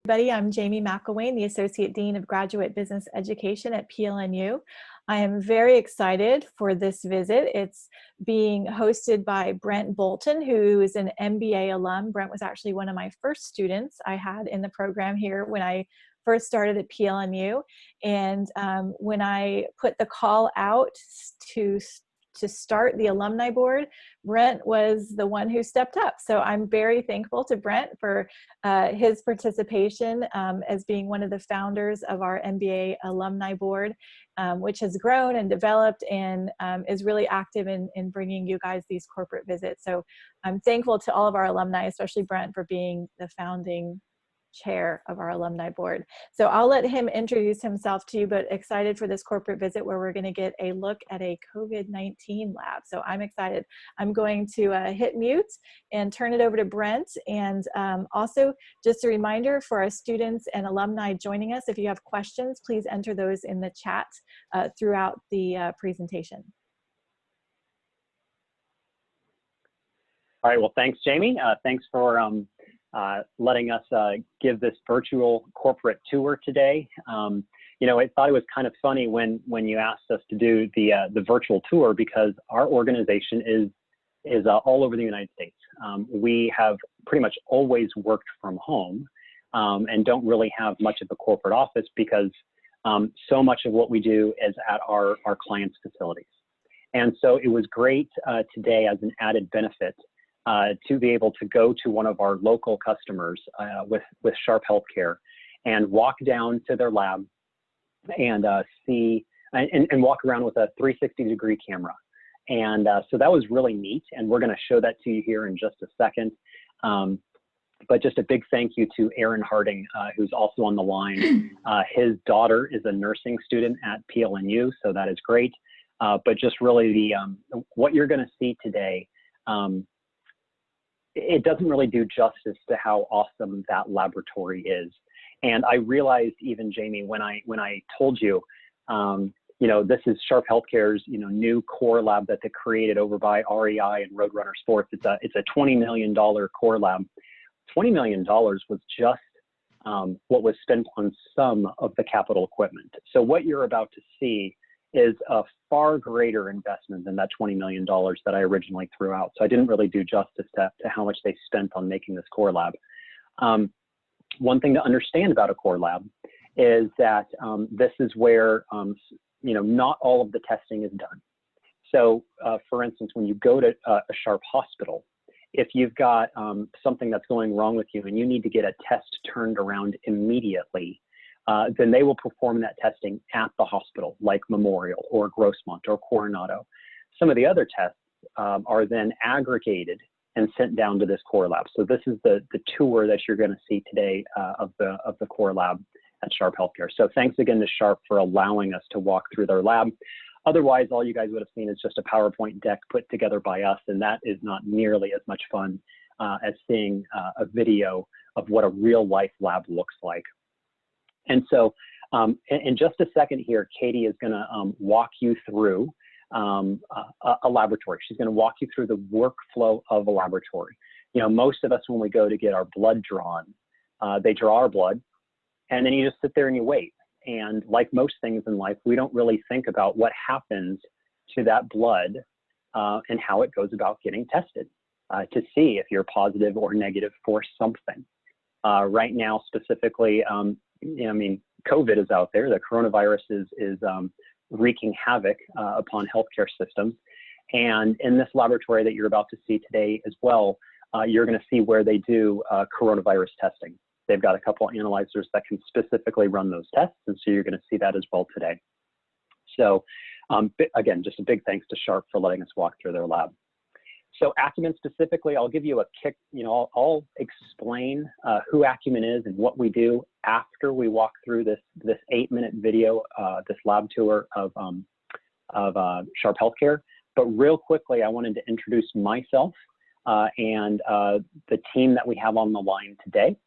Everybody, I'm Jamie McElwain, the Associate Dean of Graduate Business Education at PLNU. I am very excited for this visit. It's being hosted by Brent Bolton, who is an MBA alum. Brent was actually one of my first students I had in the program here when I first started at PLNU. And when I put the call out to start the alumni board, Brent was the one who stepped up. So I'm very thankful to Brent for his participation as being one of the founders of our MBA alumni board, which has grown and developed and is really active in bringing you guys these corporate visits. So I'm thankful to all of our alumni, especially Brent, for being the founding chair of our alumni board. So I'll let him introduce himself to you, but excited for this corporate visit where we're going to get a look at a COVID-19 lab. So I'm excited. I'm going to hit mute and turn it over to Brent. And also just a reminder for our students and alumni joining us, if you have questions, please enter those in the chat throughout the presentation. All right, well, thanks, Jamie. Thanks for letting us give this virtual corporate tour today. You know, I thought it was kind of funny when you asked us to do the virtual tour, because our organization is all over the United States. We have pretty much always worked from home and don't really have much of a corporate office because so much of what we do is at our clients' facilities. And so it was great today as an added benefit to be able to go to one of our local customers with Sharp Healthcare and walk down to their lab and see and walk around with a 360-degree camera. And so that was really neat, and we're going to show that to you here in just a second. But just a big thank you to Aaron Harding, who's also on the line. His daughter is a nursing student at PLNU, so that is great. But just really what you're going to see today, it doesn't really do justice to how awesome that laboratory is. And I realized, even Jamie, when I told you, you know, this is Sharp Healthcare's, you know, new core lab that they created over by REI and Roadrunner Sports. It's a $20 million core lab. $20 million was just what was spent on some of the capital equipment. So what you're about to see is a far greater investment than that $20 million that I originally threw out. So I didn't really do justice to how much they spent on making this core lab. One thing to understand about a core lab is that this is where, you know, not all of the testing is done. So for instance, when you go to a Sharp hospital, if you've got something that's going wrong with you and you need to get a test turned around immediately, then they will perform that testing at the hospital, like Memorial or Grossmont or Coronado. Some of the other tests are then aggregated and sent down to this core lab. So this is the tour that you're going to see today of the core lab at Sharp Healthcare. So thanks again to Sharp for allowing us to walk through their lab. Otherwise, all you guys would have seen is just a PowerPoint deck put together by us, and that is not nearly as much fun as seeing a video of what a real life lab looks like. And so in just a second here, Katie is going to walk you through a laboratory. She's going to walk you through the workflow of a laboratory. You know, most of us, when we go to get our blood drawn, they draw our blood, and then you just sit there and you wait. And like most things in life, we don't really think about what happens to that blood and how it goes about getting tested to see if you're positive or negative for something. Right now, specifically, you know, I mean, COVID is out there. The coronavirus is wreaking havoc upon healthcare systems. And in this laboratory that you're about to see today as well, you're going to see where they do coronavirus testing. They've got a couple of analyzers that can specifically run those tests, and so you're going to see that as well today. So again, just a big thanks to Sharp for letting us walk through their lab. So Accumen specifically, I'll give you a kick, you know, I'll explain who Accumen is and what we do after we walk through this 8-minute video, this lab tour of Sharp Healthcare. But real quickly, I wanted to introduce myself and the team that we have on the line today.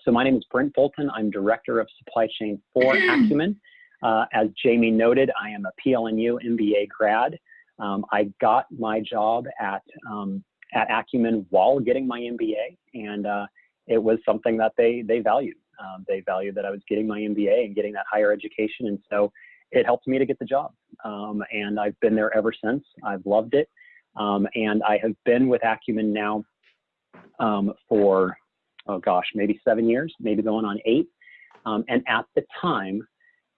So my name is Brent Bolton. I'm Director of Supply Chain for Accumen. As Jamie noted, I am a PLNU MBA grad. I got my job at Accumen while getting my MBA, and it was something that they valued. They valued that I was getting my MBA and getting that higher education. And so it helped me to get the job. And I've been there ever since. I've loved it. And I have been with Accumen now for, oh gosh, maybe 7 years, maybe going on 8. And at the time,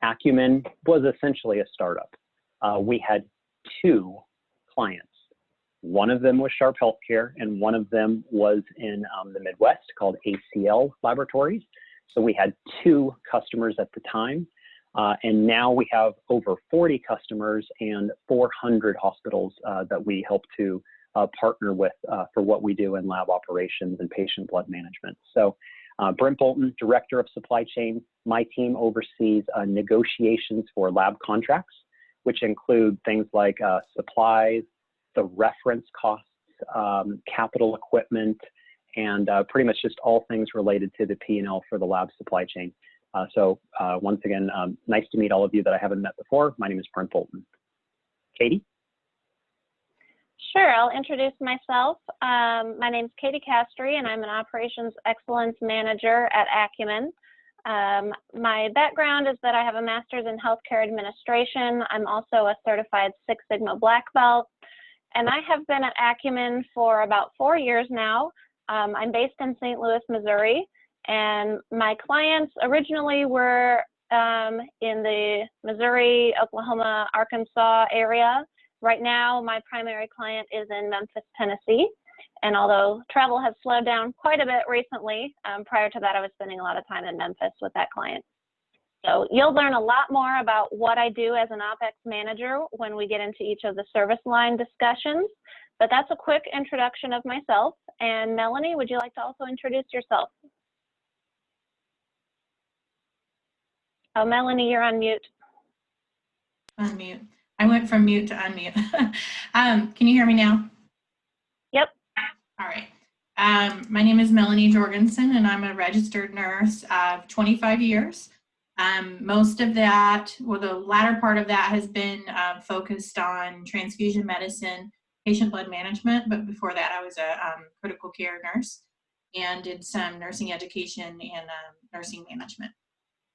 Accumen was essentially a startup. We had 2 clients. One of them was Sharp Healthcare, and one of them was in the Midwest called ACL Laboratories. So we had 2 customers at the time. And now we have over 40 customers and 400 hospitals that we help to partner with for what we do in lab operations and patient blood management. So Brent Bolton, Director of Supply Chain. My team oversees negotiations for lab contracts, which include things like supplies, the reference costs, capital equipment, and pretty much just all things related to the P&L for the lab supply chain. So once again, nice to meet all of you that I haven't met before. My name is Brent Bolton. Katie? Sure, I'll introduce myself. My name is Katie Castree, and I'm an Operations Excellence Manager at Accumen. My background is that I have a master's in healthcare administration. I'm also a certified Six Sigma Black Belt, and I have been at Accumen for about 4 years now. I'm based in St. Louis, Missouri, and my clients originally were in the Missouri, Oklahoma, Arkansas area. Right now, my primary client is in Memphis, Tennessee. And although travel has slowed down quite a bit recently, prior to that, I was spending a lot of time in Memphis with that client. So you'll learn a lot more about what I do as an OpEx manager when we get into each of the service line discussions. But that's a quick introduction of myself. And Melanie, would you like to also introduce yourself? Oh, Melanie, you're on mute. Unmute. I went from mute to unmute. Can you hear me now? Yep. All right. My name is Melanie Jorgenson, and I'm a registered nurse of 25 years. Most of that, or the latter part of that, has been focused on transfusion medicine, patient blood management. But before that, I was a critical care nurse and did some nursing education and nursing management.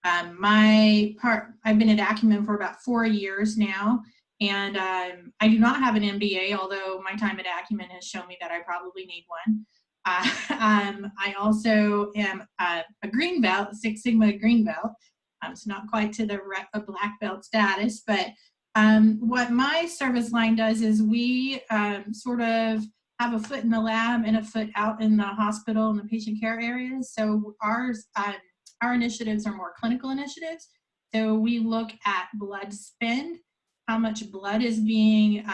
I've been at Accumen for about 4 years now, and I do not have an MBA, although my time at Accumen has shown me that I probably need one. I also am a green belt, Six Sigma green belt. It's not quite to the black belt status, but what my service line does is we sort of have a foot in the lab and a foot out in the hospital and the patient care areas. So our initiatives are more clinical initiatives. So we look at blood spend, how much blood is being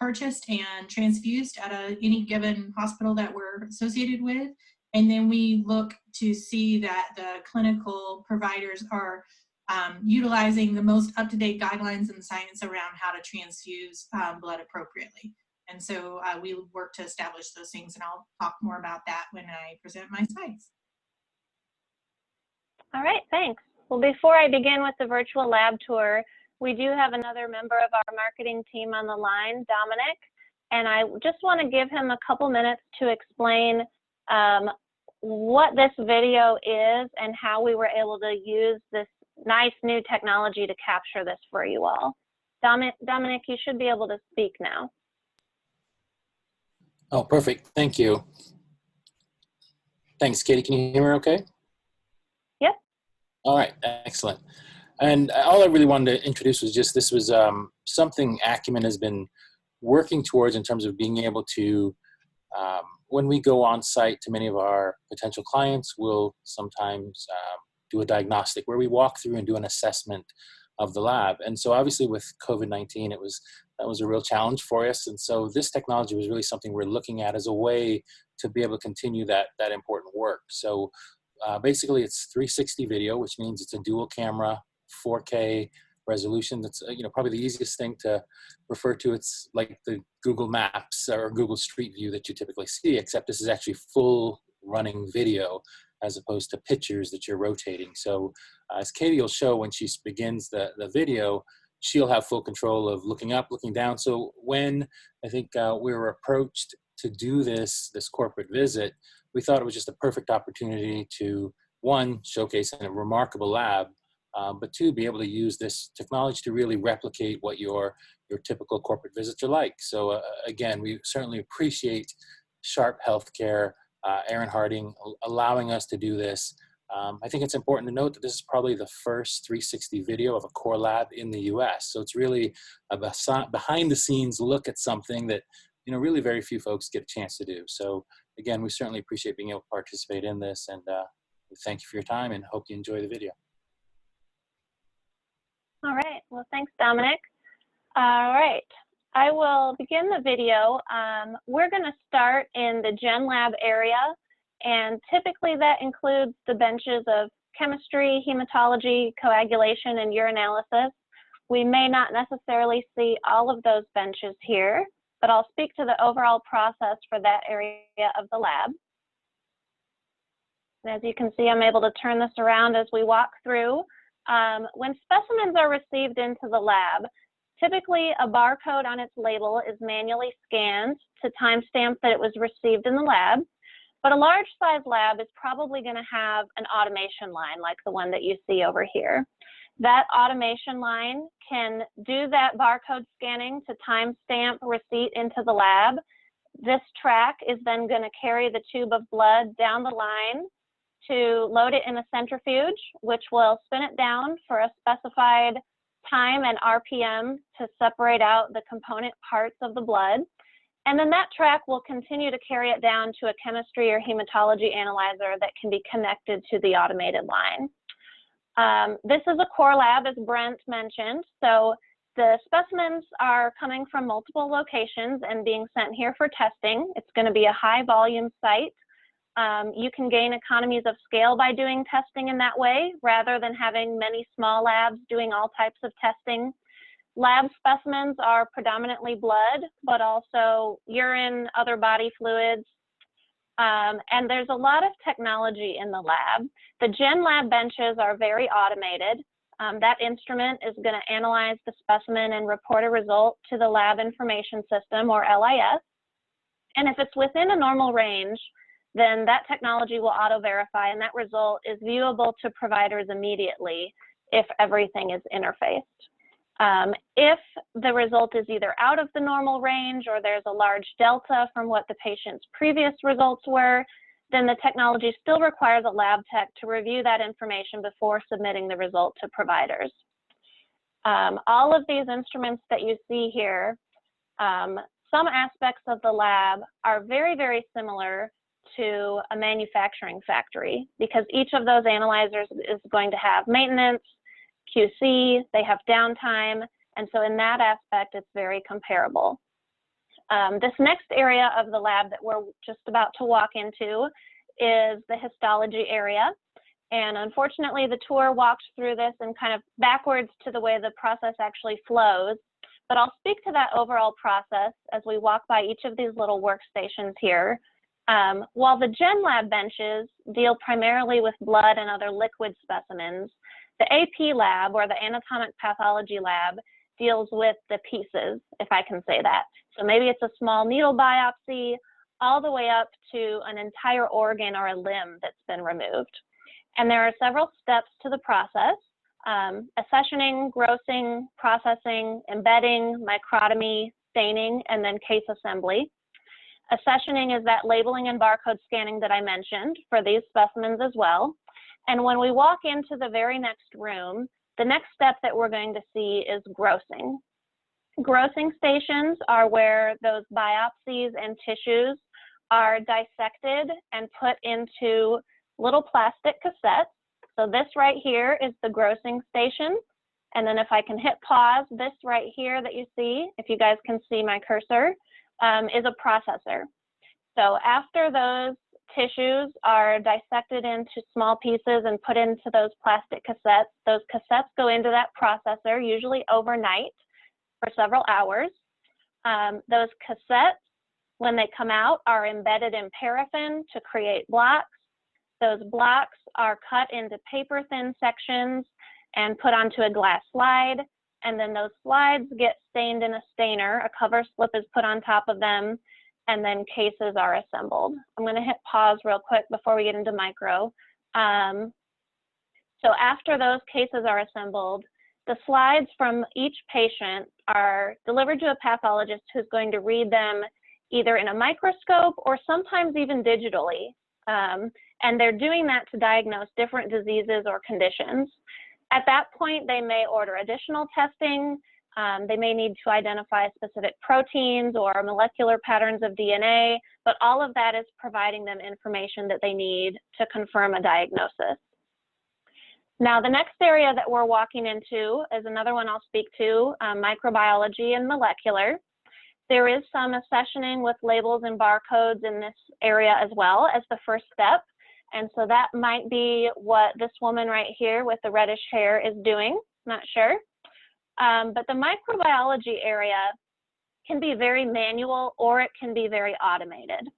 purchased and transfused at any given hospital that we're associated with. And then we look to see that the clinical providers are utilizing the most up-to-date guidelines and science around how to transfuse blood appropriately. And so we work to establish those things, and I'll talk more about that when I present my slides. All right, thanks. Well, before I begin with the virtual lab tour, we do have another member of our marketing team on the line, Dominic, and I just want to give him a couple minutes to explain what this video is and how we were able to use this nice new technology to capture this for you all. Dominic, you should be able to speak now. Oh, perfect. Thank you. Thanks, Katie. Can you hear me okay? Yep. All right. Excellent. And all I really wanted to introduce was just this was something Accumen has been working towards in terms of being able to, when we go on site to many of our potential clients, we'll sometimes do a diagnostic where we walk through and do an assessment of the lab. And so obviously with COVID-19, that was a real challenge for us. And so this technology was really something we're looking at as a way to be able to continue that important work. So basically it's 360 video, which means it's a dual camera, 4K resolution. That's probably the easiest thing to refer to. It's like the Google Maps or Google Street View that you typically see, except this is actually full running video as opposed to pictures that you're rotating. So as Katie will show when she begins the video, she'll have full control of looking up, looking down. So when I think we were approached to do this corporate visit, we thought it was just a perfect opportunity to, one, showcase a remarkable lab, but two, be able to use this technology to really replicate what your typical corporate visits are like. So again, we certainly appreciate Sharp Healthcare, Aaron Harding, allowing us to do this. I think it's important to note that this is probably the first 360 video of a core lab in the US. So it's really a behind the scenes look at something that, you know, really very few folks get a chance to do. So again, we certainly appreciate being able to participate in this, and we thank you for your time and hope you enjoy the video. All right, well, thanks, Dominic. All right, I will begin the video. We're gonna start in the Gen Lab area, and typically that includes the benches of chemistry, hematology, coagulation, and urinalysis. We may not necessarily see all of those benches here, but I'll speak to the overall process for that area of the lab. And as you can see, I'm able to turn this around as we walk through. When specimens are received into the lab, typically a barcode on its label is manually scanned to timestamp that it was received in the lab. But a large size lab is probably going to have an automation line like the one that you see over here. That automation line can do that barcode scanning to timestamp receipt into the lab. This track is then going to carry the tube of blood down the line to load it in a centrifuge, which will spin it down for a specified time and RPM to separate out the component parts of the blood. And then that track will continue to carry it down to a chemistry or hematology analyzer that can be connected to the automated line. This is a core lab, as Brent mentioned. So the specimens are coming from multiple locations and being sent here for testing. It's going to be a high volume site. You can gain economies of scale by doing testing in that way, rather than having many small labs doing all types of testing. Lab specimens are predominantly blood, but also urine, other body fluids, and there's a lot of technology in the lab. The Gen Lab benches are very automated. That instrument is going to analyze the specimen and report a result to the Lab Information System, or LIS. And if it's within a normal range, then that technology will auto-verify, and that result is viewable to providers immediately if everything is interfaced. If the result is either out of the normal range or there's a large delta from what the patient's previous results were, then the technology still requires a lab tech to review that information before submitting the result to providers. All of these instruments that you see here, some aspects of the lab are very, very similar to a manufacturing factory, because each of those analyzers is going to have maintenance, QC, they have downtime, and so in that aspect, it's very comparable. This next area of the lab that we're just about to walk into is the histology area. And unfortunately, the tour walked through this and kind of backwards to the way the process actually flows. But I'll speak to that overall process as we walk by each of these little workstations here. While the Gen Lab benches deal primarily with blood and other liquid specimens, the AP lab, or the anatomic pathology lab, deals with the pieces, if I can say that. So maybe it's a small needle biopsy all the way up to an entire organ or a limb that's been removed. And there are several steps to the process: accessioning, grossing, processing, embedding, microtomy, staining, and then case assembly. Accessioning is that labeling and barcode scanning that I mentioned for these specimens as well. And when we walk into the very next room, the next step that we're going to see is grossing. Grossing stations are where those biopsies and tissues are dissected and put into little plastic cassettes. So this right here is the grossing station. And then if I can hit pause, this right here that you see, if you guys can see my cursor, is a processor. So after those tissues are dissected into small pieces and put into those plastic cassettes, those cassettes go into that processor, usually overnight for several hours. Those cassettes, when they come out, are embedded in paraffin to create blocks. Those blocks are cut into paper-thin sections and put onto a glass slide, and then those slides get stained in a stainer. A cover slip is put on top of them, and then cases are assembled. I'm going to hit pause real quick before we get into micro. So after those cases are assembled, the slides from each patient are delivered to a pathologist who's going to read them either in a microscope or sometimes even digitally. And they're doing that to diagnose different diseases or conditions. At that point, they may order additional testing. They may need to identify specific proteins or molecular patterns of DNA, but all of that is providing them information that they need to confirm a diagnosis. Now, the next area that we're walking into is another one I'll speak to, microbiology and molecular. There is some accessioning with labels and barcodes in this area as well as the first step. And so that might be what this woman right here with the reddish hair is doing, not sure. But the microbiology area can be very manual or it can be very automated.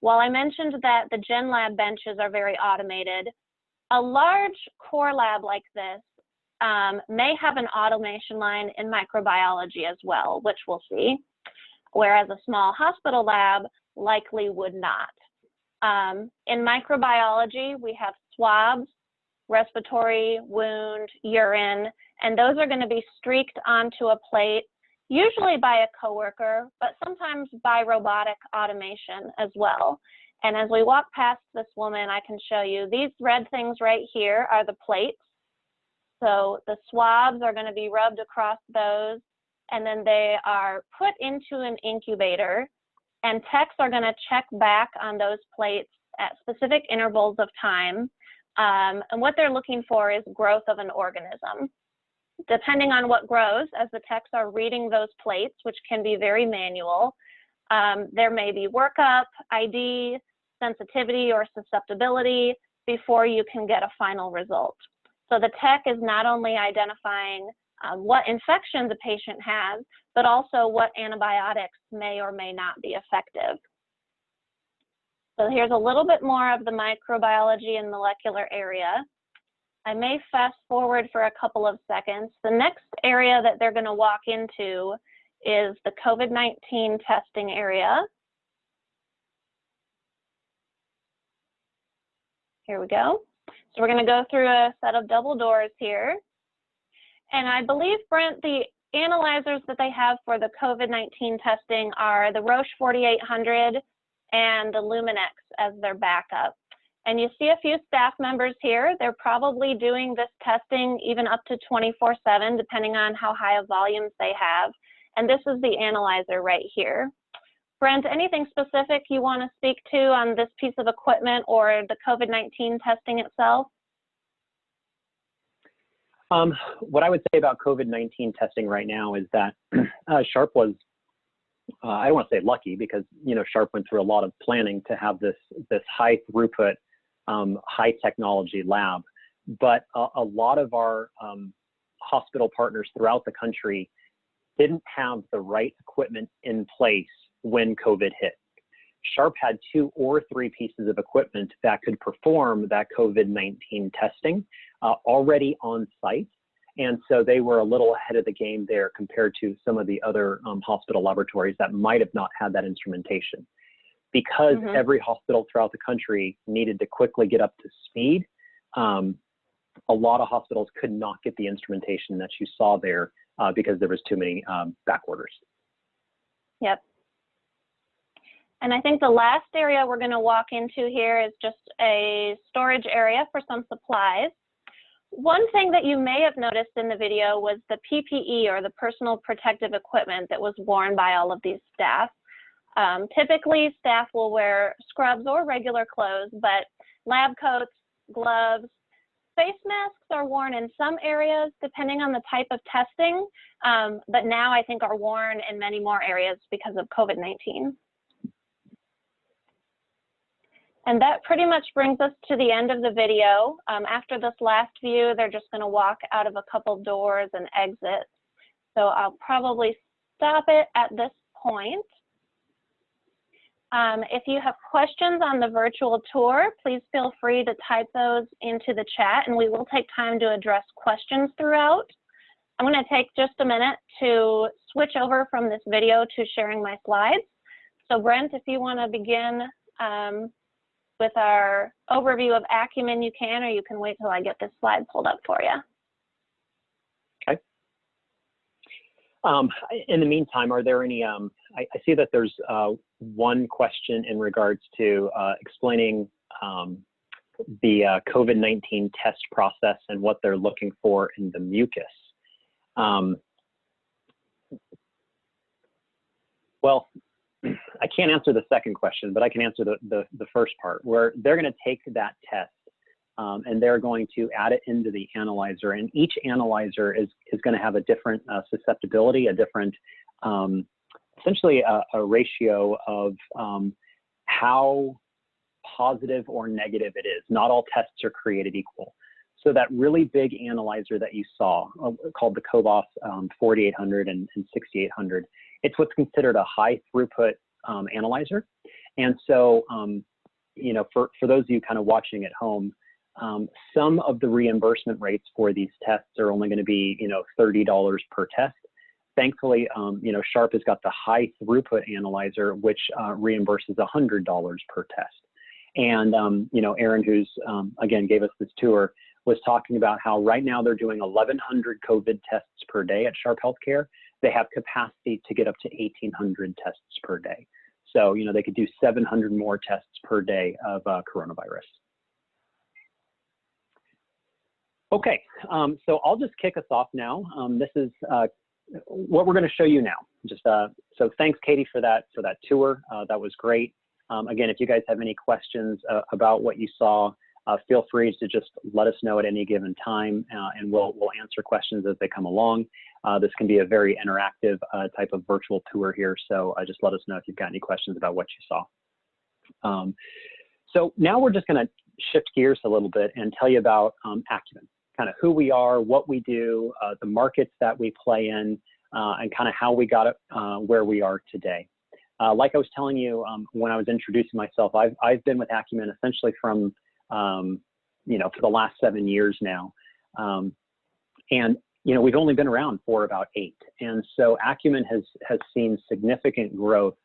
While I mentioned that the Gen Lab benches are very automated, a large core lab like this may have an automation line in microbiology as well, which we'll see, whereas a small hospital lab likely would not. In microbiology, we have swabs, respiratory, wound, urine, and those are going to be streaked onto a plate, usually by a coworker, but sometimes by robotic automation as well. And as we walk past this woman, I can show you these red things right here are the plates. So the swabs are going to be rubbed across those, and then they are put into an incubator, and techs are going to check back on those plates at specific intervals of time. And what they're looking for is growth of an organism. Depending on what grows, as the techs are reading those plates, which can be very manual, there may be workup, ID, sensitivity, or susceptibility before you can get a final result. So the tech is not only identifying what infection the patient has, but also what antibiotics may or may not be effective. So here's a little bit more of the microbiology and molecular area. I may fast forward for a couple of seconds. The next area that they're going to walk into is the COVID-19 testing area. Here we go. So we're going to go through a set of double doors here. And I believe, Brent, the analyzers that they have for the COVID-19 testing are the Roche 4800 and the Luminex as their backup. And you see a few staff members here. They're probably doing this testing even up to 24/7, depending on how high of volumes they have. And this is the analyzer right here. Brent, anything specific you want to speak to on this piece of equipment or the COVID-19 testing itself? What I would say about COVID-19 testing right now is that Sharp was, I don't want to say lucky, because Sharp went through a lot of planning to have this high throughput, high technology lab. But a lot of our hospital partners throughout the country didn't have the right equipment in place when COVID hit. Sharp had 2 or 3 pieces of equipment that could perform that COVID-19 testing already on site. And so they were a little ahead of the game there compared to some of the other hospital laboratories that might have not had that instrumentation. Because every hospital throughout the country needed to quickly get up to speed, a lot of hospitals could not get the instrumentation that you saw there because there was too many back orders. Yep. And I think the last area we're going to walk into here is just a storage area for some supplies. One thing that you may have noticed in the video was the PPE, or the personal protective equipment, that was worn by all of these staff. Typically, staff will wear scrubs or regular clothes, but lab coats, gloves, face masks are worn in some areas depending on the type of testing, but now I think are worn in many more areas because of COVID-19. And that pretty much brings us to the end of the video. After this last view, they're just going to walk out of a couple doors and exit. So I'll probably stop it at this point. If you have questions on the virtual tour, please feel free to type those into the chat, and we will take time to address questions throughout. I'm going to take just a minute to switch over from this video to sharing my slides. So Brent, if you want to begin with our overview of Accumen, you can, or you can wait till I get this slide pulled up for you. Okay. In the meantime, are there any, I see that there's one question in regards to explaining the COVID-19 test process and what they're looking for in the mucus. Well, I can't answer the second question, but I can answer the first part, where they're going to take that test and they're going to add it into the analyzer, and each analyzer is going to have a different susceptibility, a different, essentially a ratio of how positive or negative it is. Not all tests are created equal. So that really big analyzer that you saw, called the Cobos 4800 and 6800, it's what's considered a high throughput analyzer. And so, you know, for those of you kind of watching at home, some of the reimbursement rates for these tests are only going to be, you know, $30 per test. Thankfully, you know, Sharp has got the high throughput analyzer, which reimburses $100 per test. And, you know, Aaron, who's, again, gave us this tour, was talking about how right now they're doing 1,100 COVID tests per day at Sharp Healthcare. They have capacity to get up to 1,800 tests per day. So, you know, they could do 700 more tests per day of coronavirus. Okay, so I'll just kick us off now. This is what we're going to show you now. Just so thanks, Katie, for that tour. That was great. Again, if you guys have any questions about what you saw, feel free to just let us know at any given time, and we'll answer questions as they come along. This can be a very interactive type of virtual tour here, so just let us know if you've got any questions about what you saw. So now we're just going to shift gears a little bit and tell you about Accumen, kind of who we are, what we do, the markets that we play in, and kind of how we got it where we are today. Like I was telling you when I was introducing myself, I've been with Accumen essentially from, you know, for the last 7 years now. And, you know, we've only been around for about 8. And so Accumen has seen significant growth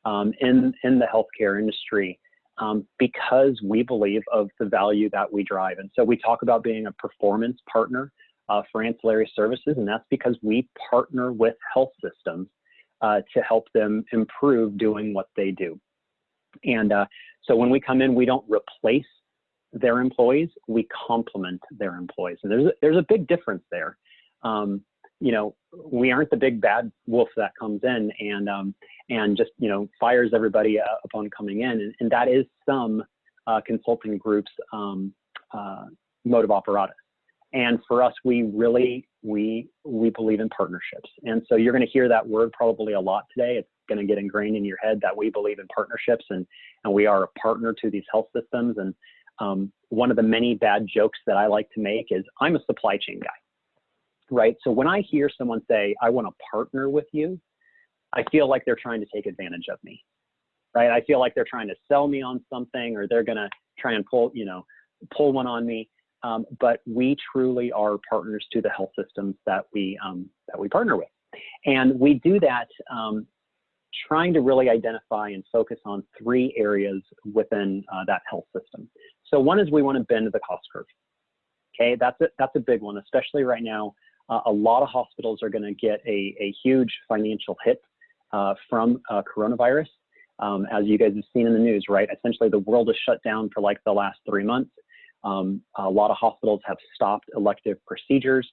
in the healthcare industry because we believe of the value that we drive. And so we talk about being a performance partner for ancillary services, and that's because we partner with health systems to help them improve doing what they do. And so when we come in, we don't replace their employees, we complement their employees. And there's a big difference there. You know, we aren't the big bad wolf that comes in and just, you know, fires everybody upon coming in. And that is some consulting groups' mode of operatus. And for us, we really, we believe in partnerships. And so you're going to hear that word probably a lot today. It's going to get ingrained in your head that we believe in partnerships, and we are a partner to these health systems. And one of the many bad jokes that I like to make is I'm a supply chain guy, right? So when I hear someone say, I want to partner with you, I feel like they're trying to take advantage of me, right? I feel like they're trying to sell me on something, or they're going to try and pull one on me. But we truly are partners to the health systems that we partner with. And we do that trying to really identify and focus on 3 areas within that health system. So one is we want to bend the cost curve. Okay, that's a big one, especially right now. A lot of hospitals are going to get a huge financial hit from coronavirus. As you guys have seen in the news, right? Essentially, the world is shut down for like the last 3 months. A lot of hospitals have stopped elective procedures.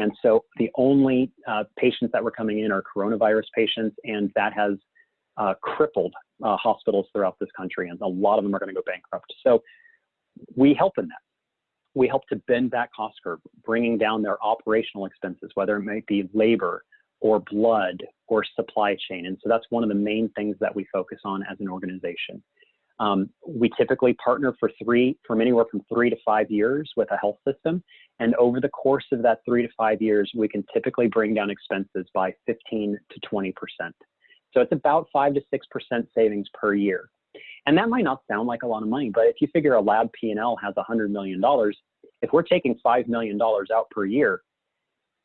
And so the only patients that were coming in are coronavirus patients, and that has crippled hospitals throughout this country, and a lot of them are going to go bankrupt. So we help in that. We help to bend that cost curve, bringing down their operational expenses, whether it might be labor or blood or supply chain. And so that's one of the main things that we focus on as an organization. We typically partner from anywhere from 3 to 5 years with a health system. And over the course of that 3 to 5 years, we can typically bring down expenses by 15 to 20%. So it's about 5 to 6% savings per year. And that might not sound like a lot of money, but if you figure a lab P&L has $100 million, if we're taking $5 million out per year,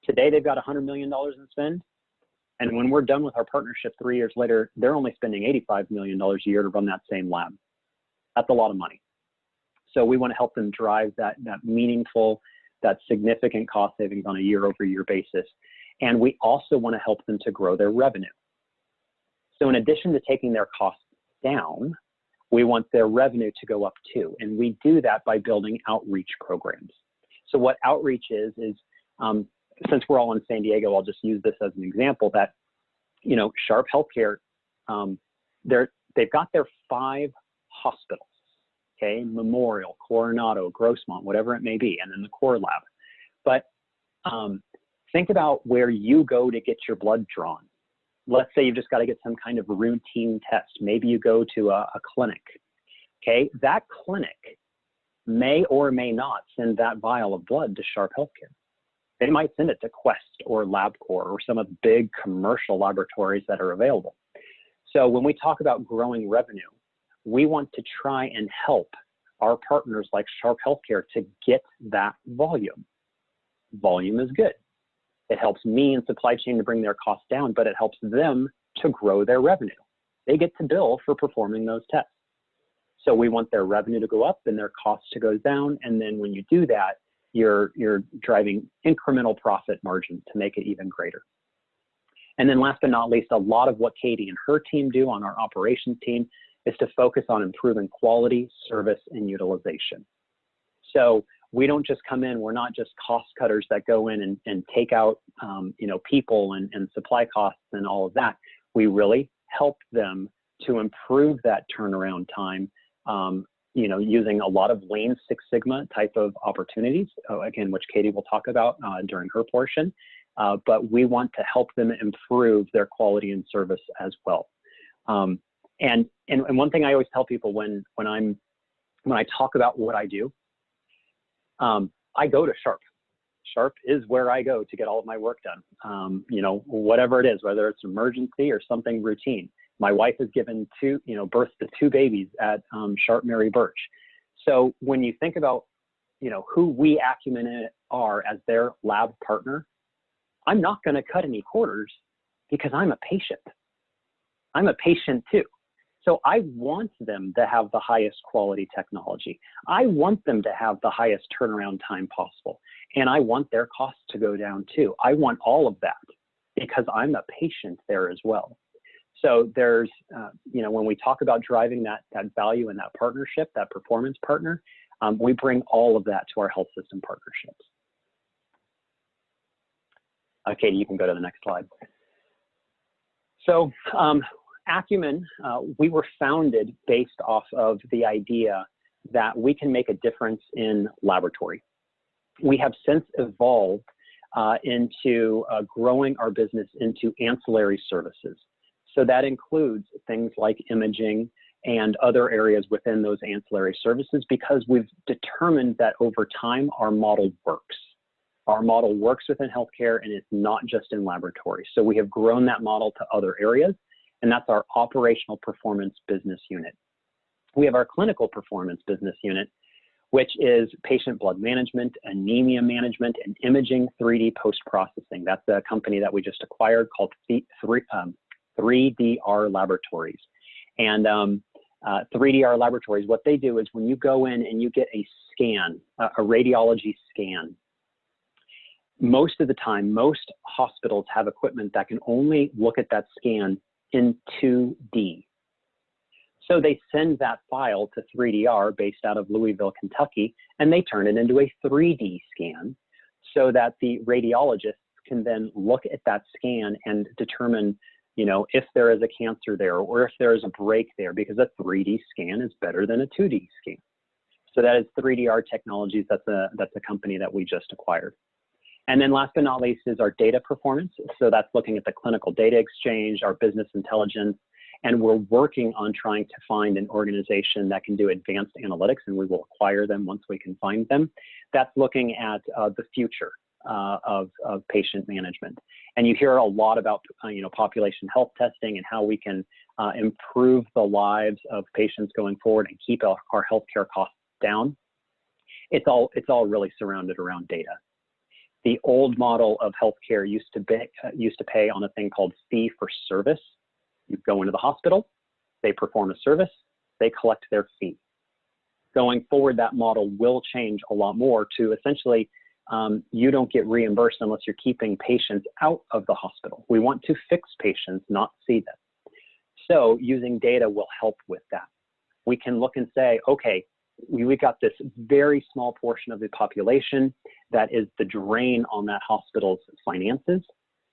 today they've got $100 million in spend, And when we're done with our partnership 3 years later, they're only spending $85 million a year to run that same lab. That's a lot of money. So we want to help them drive that meaningful, that significant cost savings on a year-over-year basis. And we also want to help them to grow their revenue. So in addition to taking their costs down, we want their revenue to go up too. And we do that by building outreach programs. So what outreach is since we're all in San Diego, I'll just use this as an example that, you know, Sharp Healthcare, they've got their 5 hospitals, okay, Memorial, Coronado, Grossmont, whatever it may be, and then the core lab. But think about where you go to get your blood drawn. Let's say you've just got to get some kind of routine test. Maybe you go to a clinic, okay? That clinic may or may not send that vial of blood to Sharp Healthcare. They might send it to Quest or LabCorp or some of the big commercial laboratories that are available. So when we talk about growing revenue, we want to try and help our partners like Sharp Healthcare to get that volume. Volume is good. It helps me in supply chain to bring their costs down, but it helps them to grow their revenue. They get to bill for performing those tests. So we want their revenue to go up and their costs to go down. And then when you do that, you're driving incremental profit margins to make it even greater. And then last but not least, a lot of what Katie and her team do on our operations team is to focus on improving quality, service, and utilization. So we don't just come in, we're not just cost cutters that go in and take out you know, people and supply costs and all of that. We really help them to improve that turnaround time, you know, using a lot of Lean Six Sigma type of opportunities, again, which Katie will talk about during her portion. But we want to help them improve their quality and service as well. And one thing I always tell people when I talk about what I do, I go to Sharp. Sharp is where I go to get all of my work done. You know, whatever it is, whether it's an emergency or something routine. My wife has given birth to 2 babies at Sharp Mary Birch. So when you think about, you know, who we Accumen are as their lab partner, I'm not going to cut any corners because I'm a patient. I'm a patient too. So I want them to have the highest quality technology. I want them to have the highest turnaround time possible. And I want their costs to go down too. I want all of that because I'm a patient there as well. So there's, you know, when we talk about driving that value and that partnership, that performance partner, we bring all of that to our health system partnerships. Katie, you can go to the next slide. So Accumen, we were founded based off of the idea that we can make a difference in laboratory. We have since evolved into growing our business into ancillary services. So that includes things like imaging and other areas within those ancillary services because we've determined that over time our model works. Our model works within healthcare and it's not just in laboratory. So we have grown that model to other areas, and that's our operational performance business unit. We have our clinical performance business unit, which is patient blood management, anemia management, and imaging 3D post-processing. That's a company that we just acquired called 3DR Laboratories. And 3DR Laboratories, what they do is when you go in and you get a scan, a radiology scan, most of the time, most hospitals have equipment that can only look at that scan in 2D. So they send that file to 3DR based out of Louisville, Kentucky, and they turn it into a 3D scan so that the radiologists can then look at that scan and determine, you know, if there is a cancer there or if there is a break there, because a 3D scan is better than a 2D scan. So that is 3DR Technologies. That's a company that we just acquired. And then last but not least is our data performance. So that's looking at the clinical data exchange, our business intelligence, and we're working on trying to find an organization that can do advanced analytics, and we will acquire them once we can find them. That's looking at the future of patient management. And you hear a lot about you know, population health testing and how we can improve the lives of patients going forward and keep our healthcare costs down. It's all really surrounded around data. The old model of healthcare used to pay on a thing called fee for service. You go into the hospital, they perform a service, they collect their fee. Going forward, that model will change a lot more to essentially, you don't get reimbursed unless you're keeping patients out of the hospital. We want to fix patients, not see them. So using data will help with that. We can look and say, okay, we got this very small portion of the population that is the drain on that hospital's finances.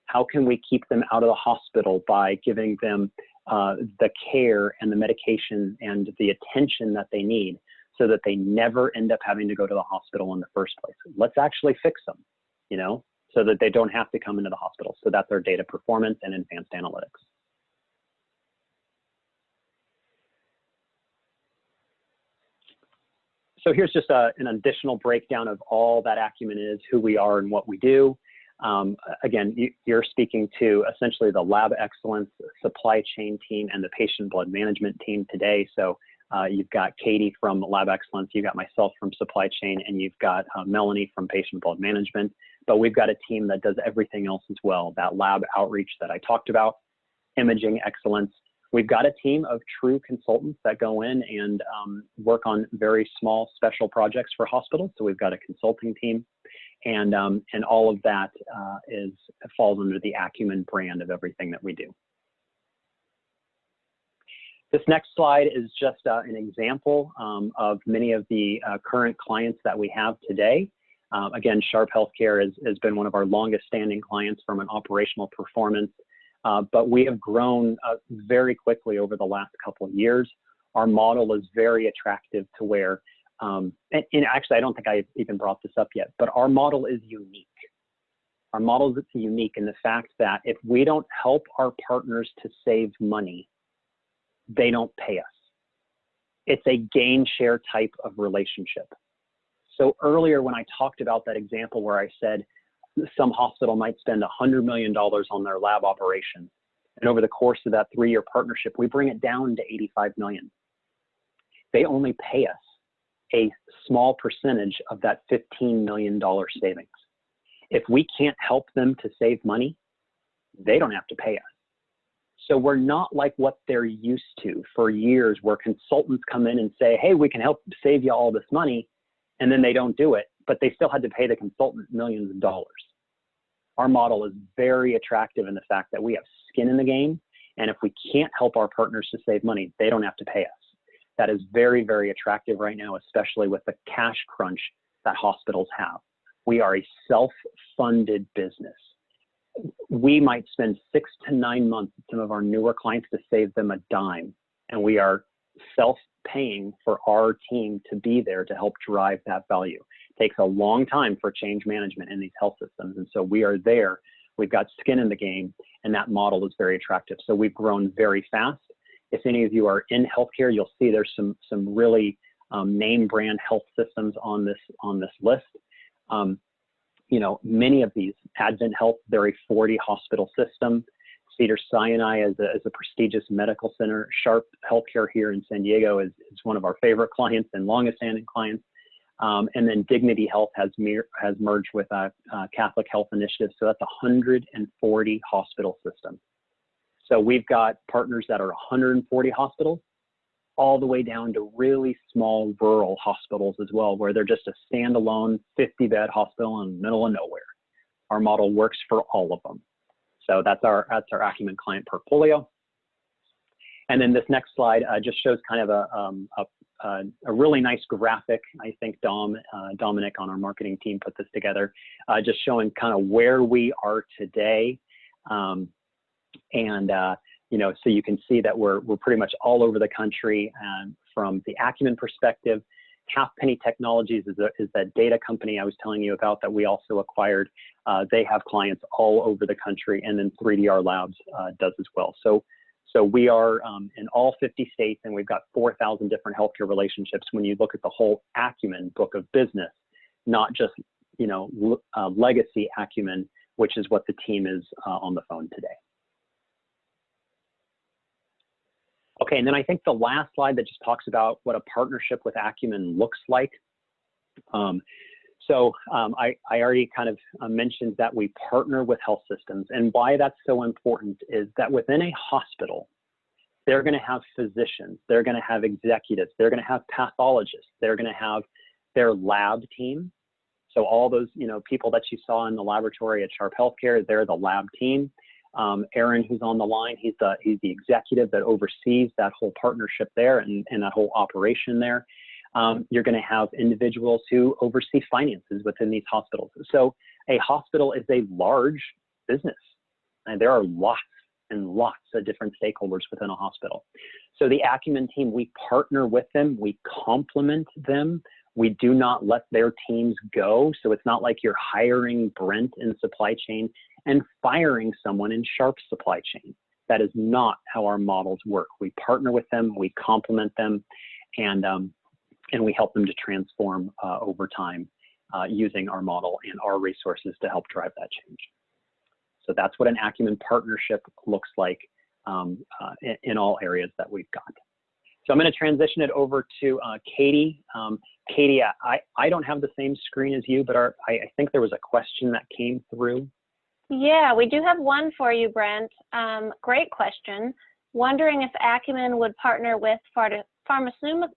How can we keep them out of the hospital by giving them the care and the medication and the attention that they need so that they never end up having to go to the hospital in the first place? Let's actually fix them, you know, so that they don't have to come into the hospital. So that's our data performance and advanced analytics. So here's just an additional breakdown of all that Accumen is, who we are and what we do. Again, you're speaking to essentially the lab excellence, supply chain team, and the patient blood management team today. So you've got Katie from lab excellence, you've got myself from supply chain, and you've got Melanie from patient blood management. But we've got a team that does everything else as well. That lab outreach that I talked about, imaging excellence. We've got a team of true consultants that go in and work on very small special projects for hospitals. So we've got a consulting team, and all of that falls under the Accumen brand of everything that we do. This next slide is just an example of many of the current clients that we have today. Again, Sharp Healthcare has been one of our longest standing clients from an operational performance. But we have grown very quickly over the last couple of years. Our model is very attractive to where, and actually, I don't think I even brought this up yet, but our model is unique. Our model is unique in the fact that if we don't help our partners to save money, they don't pay us. It's a gain share type of relationship. So earlier when I talked about that example where I said, some hospital might spend $100 million on their lab operation. And over the course of that 3-year partnership, we bring it down to $85 million. They only pay us a small percentage of that $15 million savings. If we can't help them to save money, they don't have to pay us. So we're not like what they're used to for years, where consultants come in and say, hey, we can help save you all this money, and then they don't do it, but they still had to pay the consultant millions of dollars. Our model is very attractive in the fact that we have skin in the game, and if we can't help our partners to save money, they don't have to pay us. That is very, very attractive right now, especially with the cash crunch that hospitals have. We are a self-funded business. We might spend 6 to 9 months with some of our newer clients to save them a dime, and we are self-paying for our team to be there to help drive that value. It takes a long time for change management in these health systems, and so we are there. We've got skin in the game, and that model is very attractive. So we've grown very fast. If any of you are in healthcare, you'll see there's some really name brand health systems on this list. You know, many of these, Advent Health, they're a 40 hospital system. Cedars-Sinai is a prestigious medical center. Sharp Healthcare here in San Diego is one of our favorite clients and longest standing clients. And then Dignity Health has merged with Catholic Health Initiative. So that's a 140 hospital system. So we've got partners that are 140 hospitals, all the way down to really small rural hospitals as well, where they're just a standalone 50-bed hospital in the middle of nowhere. Our model works for all of them. So that's our Accumen client portfolio. And then this next slide just shows kind of a really nice graphic. I think Dominic on our marketing team put this together, just showing kind of where we are today. You know, so you can see that we're pretty much all over the country. And from the Accumen perspective, Halfpenny Technologies is that data company I was telling you about that we also acquired. They have clients all over the country, and then 3DR Labs does as well. So we are in all 50 states, and we've got 4,000 different healthcare relationships when you look at the whole Accumen book of business, not just, you know, legacy Accumen, which is what the team is on the phone today. Okay, and then I think the last slide that just talks about what a partnership with Accumen looks like. So I already kind of mentioned that we partner with health systems, and why that's so important is that within a hospital, they're going to have physicians, they're going to have executives, they're going to have pathologists, they're going to have their lab team. So all those, people that you saw in the laboratory at Sharp Healthcare, they're the lab team. Aaron, who's on the line, he's the executive that oversees that whole partnership there and that whole operation there. You're going to have individuals who oversee finances within these hospitals. So a hospital is a large business, and there are lots and lots of different stakeholders within a hospital. So the Accumen team, we partner with them, we complement them. We do not let their teams go. So it's not like you're hiring Brent in supply chain and firing someone in Sharp's supply chain. That is not how our models work. We partner with them, we complement them, and we help them to transform over time using our model and our resources to help drive that change. So that's what an Accumen partnership looks like in all areas that we've got. So I'm going to transition it over to Katie. Katie, I don't have the same screen as you, but I think there was a question that came through. Yeah, we do have one for you, Brent. Great question. Wondering if Accumen would partner with pharmaceutical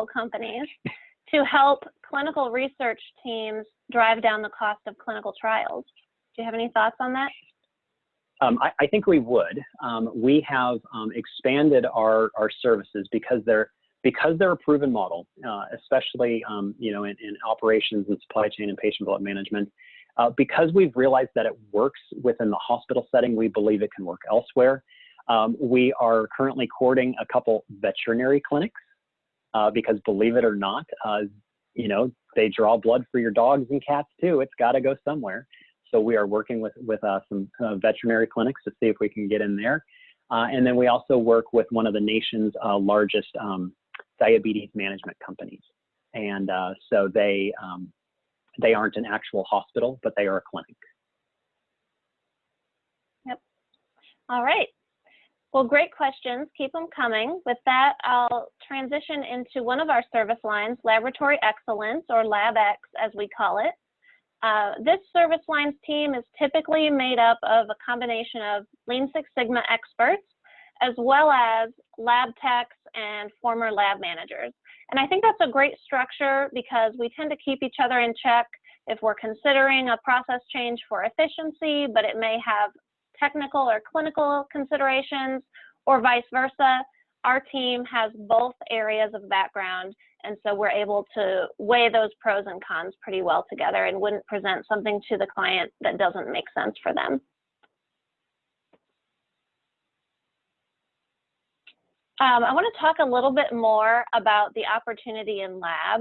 companies to help clinical research teams drive down the cost of clinical trials. Do you have any thoughts on that? I think we would. We have expanded our services because they're a proven model, especially in operations and supply chain and patient development management. Because we've realized that it works within the hospital setting, we believe it can work elsewhere. We are currently courting a couple veterinary clinics because, believe it or not, they draw blood for your dogs and cats too. It's got to go somewhere. So we are working with some veterinary clinics to see if we can get in there. And then we also work with one of the nation's largest diabetes management companies. And so they aren't an actual hospital, but they are a clinic. Yep. All right. Well, great questions. Keep them coming. With that, I'll transition into one of our service lines, Laboratory Excellence, or LabX as we call it. This service lines team is typically made up of a combination of Lean Six Sigma experts, as well as lab techs and former lab managers. And I think that's a great structure because we tend to keep each other in check if we're considering a process change for efficiency, but it may have technical or clinical considerations, or vice versa. Our team has both areas of background, and so we're able to weigh those pros and cons pretty well together and wouldn't present something to the client that doesn't make sense for them. I want to talk a little bit more about the opportunity in lab.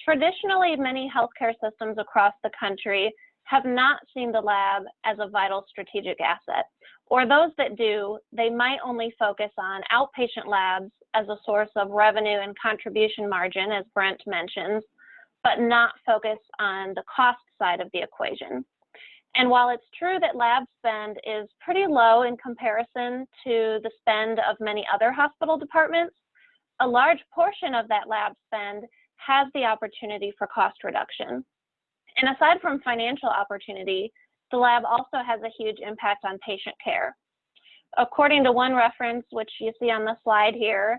Traditionally, many healthcare systems across the country have not seen the lab as a vital strategic asset, or those that do, they might only focus on outpatient labs as a source of revenue and contribution margin, as Brent mentions, but not focus on the cost side of the equation. And while it's true that lab spend is pretty low in comparison to the spend of many other hospital departments, a large portion of that lab spend has the opportunity for cost reduction. And aside from financial opportunity, the lab also has a huge impact on patient care. According to one reference, which you see on the slide here,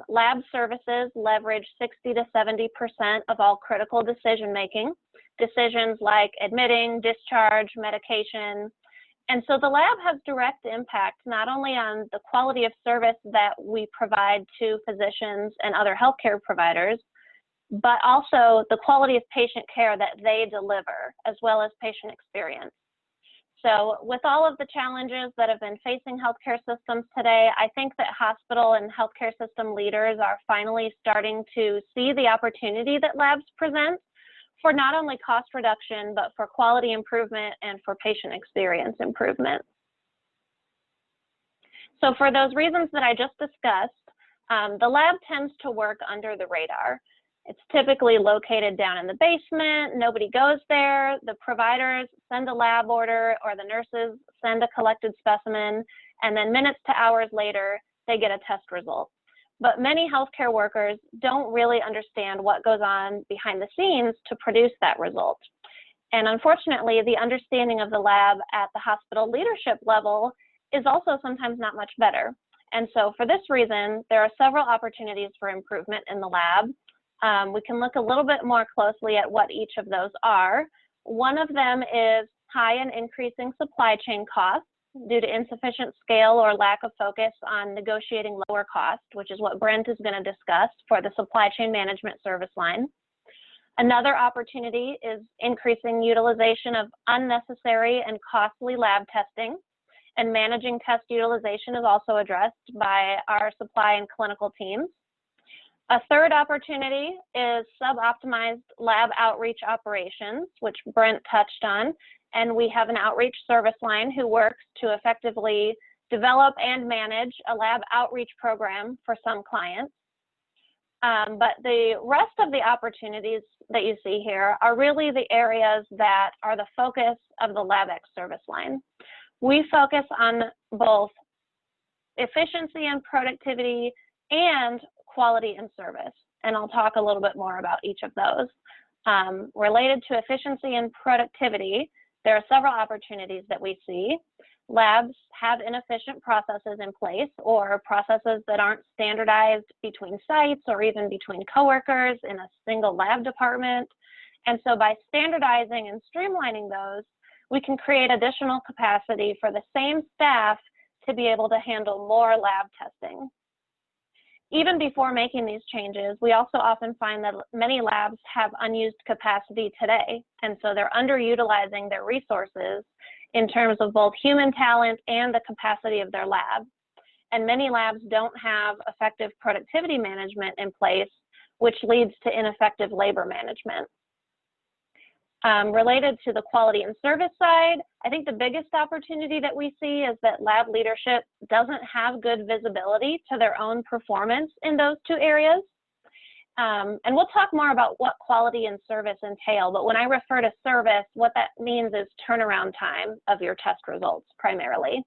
lab services leverage 60 to 70% of all critical decision-making, decisions like admitting, discharge, medication. And so the lab has direct impact not only on the quality of service that we provide to physicians and other healthcare providers, but also the quality of patient care that they deliver, as well as patient experience. So with all of the challenges that have been facing healthcare systems today, I think that hospital and healthcare system leaders are finally starting to see the opportunity that labs present for not only cost reduction, but for quality improvement and for patient experience improvement. So for those reasons that I just discussed, the lab tends to work under the radar. It's typically located down in the basement, nobody goes there, the providers send a lab order or the nurses send a collected specimen, and then minutes to hours later, they get a test result. but many healthcare workers don't really understand what goes on behind the scenes to produce that result. And unfortunately, the understanding of the lab at the hospital leadership level is also sometimes not much better. And so for this reason, there are several opportunities for improvement in the lab. We can look a little bit more closely at what each of those are. One of them is high and increasing supply chain costs due to insufficient scale or lack of focus on negotiating lower cost, which is what Brent is going to discuss for the supply chain management service line. Another opportunity is increasing utilization of unnecessary and costly lab testing, and managing test utilization is also addressed by our supply and clinical teams. A third opportunity is sub-optimized lab outreach operations, which Brent touched on, and we have an outreach service line who works to effectively develop and manage a lab outreach program for some clients. But the rest of the opportunities that you see here are really the areas that are the focus of the LabX service line. We focus on both efficiency and productivity and quality and service, and I'll talk a little bit more about each of those. Related to efficiency and productivity, there are several opportunities that we see. Labs have inefficient processes in place, or processes that aren't standardized between sites or even between coworkers in a single lab department. And so by standardizing and streamlining those, we can create additional capacity for the same staff to be able to handle more lab testing. Even before making these changes, we also often find that many labs have unused capacity today, and so they're underutilizing their resources in terms of both human talent and the capacity of their lab. And many labs don't have effective productivity management in place, which leads to ineffective labor management. Related to the quality and service side, I think the biggest opportunity that we see is that lab leadership doesn't have good visibility to their own performance in those two areas. And we'll talk more about what quality and service entail, but when I refer to service, what that means is turnaround time of your test results primarily.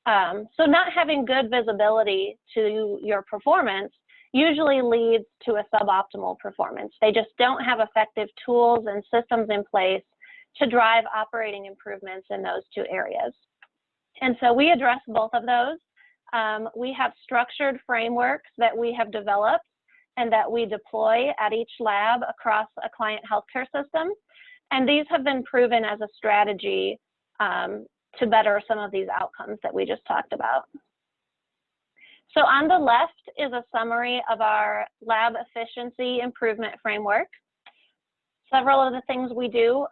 So not having good visibility to your performance usually leads to a suboptimal performance. They just don't have effective tools and systems in place to drive operating improvements in those two areas. And so we address both of those. We have structured frameworks that we have developed and that we deploy at each lab across a client healthcare system. And these have been proven as a strategy to better some of these outcomes that we just talked about. So on the left is a summary of our lab efficiency improvement framework. Several of the things we do,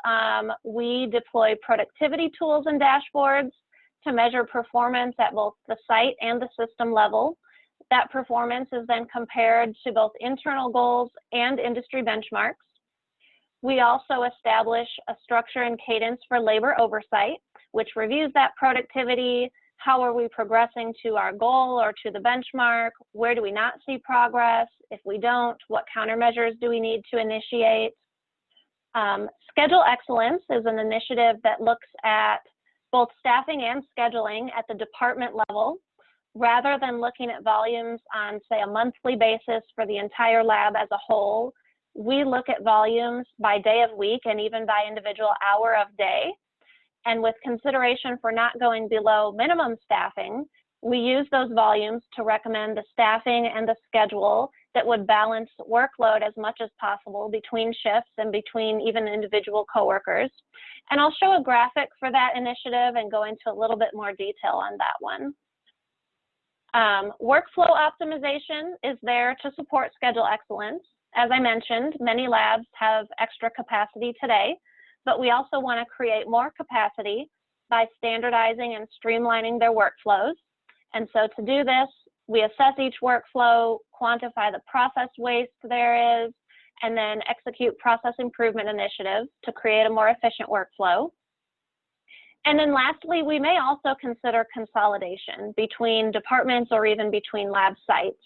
we deploy productivity tools and dashboards to measure performance at both the site and the system level. That performance is then compared to both internal goals and industry benchmarks. We also establish a structure and cadence for labor oversight, which reviews that productivity. How are we progressing to our goal or to the benchmark? Where do we not see progress? If we don't, what countermeasures do we need to initiate? Schedule Excellence is an initiative that looks at both staffing and scheduling at the department level. Rather than looking at volumes on, say, a monthly basis for the entire lab as a whole, we look at volumes by day of week and even by individual hour of day. And with consideration for not going below minimum staffing, we use those volumes to recommend the staffing and the schedule that would balance workload as much as possible between shifts and between even individual coworkers. And I'll show a graphic for that initiative and go into a little bit more detail on that one. Workflow optimization is there to support schedule excellence. As I mentioned, many labs have extra capacity today, but we also want to create more capacity by standardizing and streamlining their workflows. And so to do this, we assess each workflow, quantify the process waste there is, and then execute process improvement initiatives to create a more efficient workflow. And then lastly, we may also consider consolidation between departments or even between lab sites,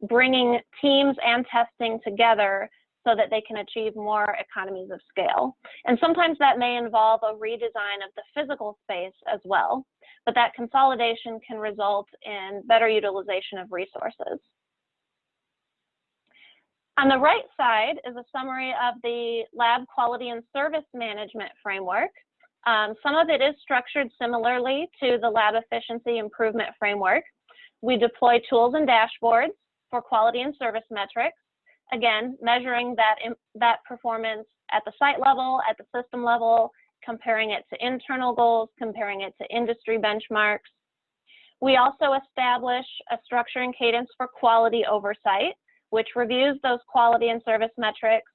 bringing teams and testing together so that they can achieve more economies of scale. And sometimes that may involve a redesign of the physical space as well, but that consolidation can result in better utilization of resources. On the right side is a summary of the lab quality and service management framework. Some of it is structured similarly to the lab efficiency improvement framework. We deploy tools and dashboards for quality and service metrics. Again, measuring that performance at the site level, at the system level, comparing it to internal goals, comparing it to industry benchmarks. We also establish a structure and cadence for quality oversight, which reviews those quality and service metrics.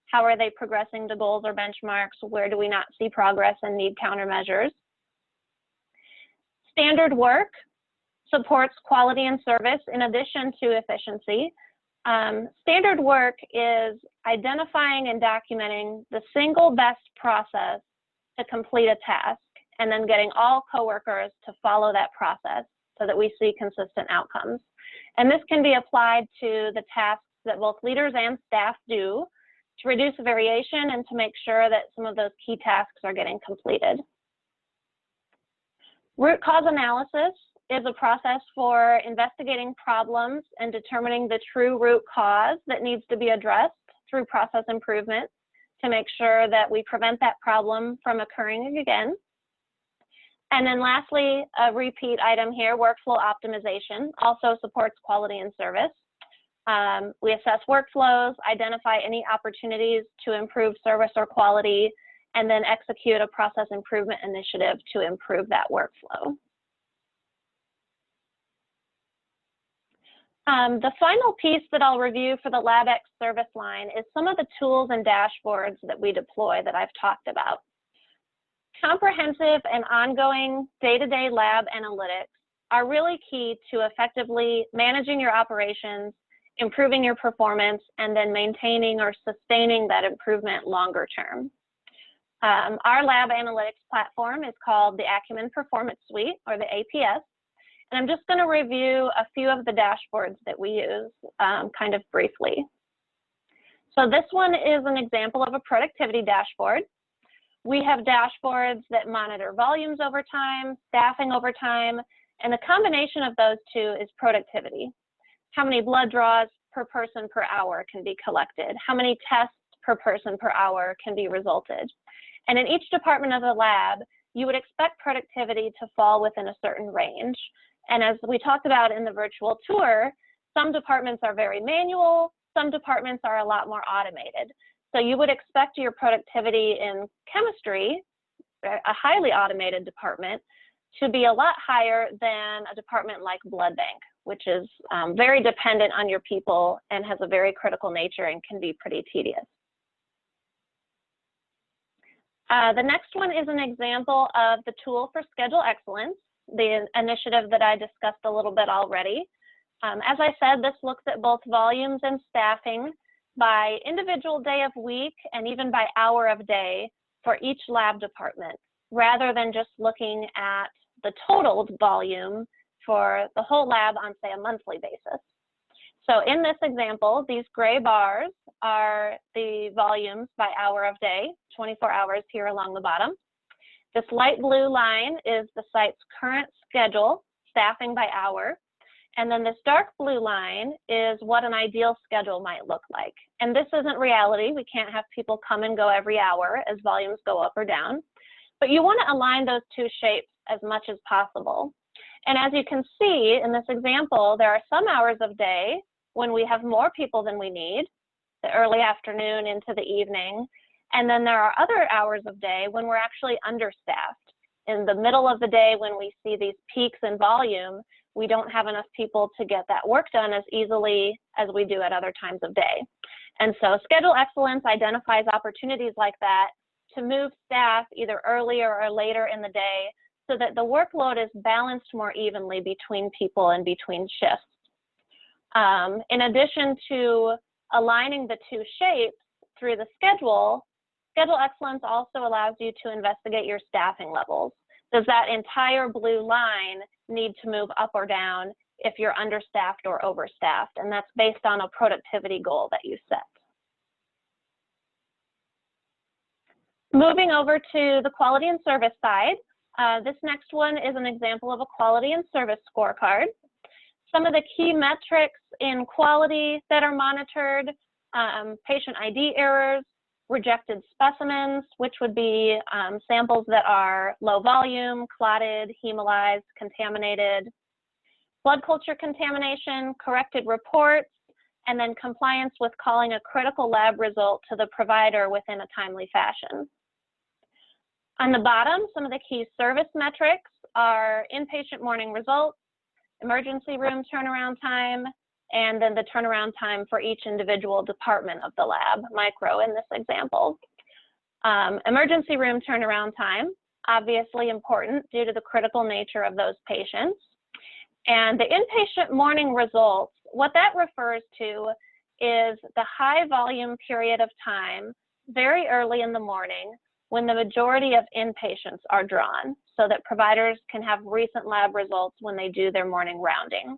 How are they progressing to goals or benchmarks? Where do we not see progress and need countermeasures? Standard work supports quality and service in addition to efficiency. Standard work is identifying and documenting the single best process to complete a task, and then getting all coworkers to follow that process so that we see consistent outcomes. And this can be applied to the tasks that both leaders and staff do to reduce variation and to make sure that some of those key tasks are getting completed. Root cause analysis is a process for investigating problems and determining the true root cause that needs to be addressed through process improvement to make sure that we prevent that problem from occurring again. And then lastly, a repeat item here, workflow optimization also supports quality and service. We assess workflows, identify any opportunities to improve service or quality, and then execute a process improvement initiative to improve that workflow. The final piece that I'll review for the LabX service line is some of the tools and dashboards that we deploy that I've talked about. Comprehensive and ongoing day-to-day lab analytics are really key to effectively managing your operations, improving your performance, and then maintaining or sustaining that improvement longer term. Our lab analytics platform is called the Accumen Performance Suite, or the APS. And I'm just going to review a few of the dashboards that we use kind of briefly. So this one is an example of a productivity dashboard. We have dashboards that monitor volumes over time, staffing over time, and the combination of those two is productivity. How many blood draws per person per hour can be collected? How many tests per person per hour can be resulted? And in each department of the lab, you would expect productivity to fall within a certain range. And as we talked about in the virtual tour, some departments are very manual, some departments are a lot more automated. So you would expect your productivity in chemistry, a highly automated department, to be a lot higher than a department like blood bank, which is very dependent on your people and has a very critical nature and can be pretty tedious. The next one is an example of the tool for schedule excellence, the initiative that I discussed a little bit already. As I said, this looks at both volumes and staffing by individual day of week and even by hour of day for each lab department, rather than just looking at the total volume for the whole lab on, say, a monthly basis. So in this example, these gray bars are the volumes by hour of day, 24 hours here along the bottom. This light blue line is the site's current schedule, staffing by hour. And then this dark blue line is what an ideal schedule might look like. And this isn't reality. We can't have people come and go every hour as volumes go up or down. But you want to align those two shapes as much as possible. And as you can see in this example, there are some hours of day when we have more people than we need, the early afternoon into the evening. And then there are other hours of day when we're actually understaffed. In the middle of the day when we see these peaks in volume, we don't have enough people to get that work done as easily as we do at other times of day. And so schedule excellence identifies opportunities like that to move staff either earlier or later in the day so that the workload is balanced more evenly between people and between shifts. In addition to aligning the two shapes through the schedule excellence also allows you to investigate your staffing levels. Does that entire blue line need to move up or down if you're understaffed or overstaffed? And that's based on a productivity goal that you set. Moving over to the quality and service side, this next one is an example of a quality and service scorecard. Some of the key metrics in quality that are monitored patient ID errors, rejected specimens, which would be samples that are low volume, clotted, hemolyzed, contaminated, blood culture contamination, corrected reports, and then compliance with calling a critical lab result to the provider within a timely fashion. On the bottom, some of the key service metrics are inpatient morning results, emergency room turnaround time, and then the turnaround time for each individual department of the lab, micro in this example. Emergency room turnaround time, obviously important due to the critical nature of those patients. And the inpatient morning results, what that refers to is the high volume period of time very early in the morning when the majority of inpatients are drawn so that providers can have recent lab results when they do their morning rounding.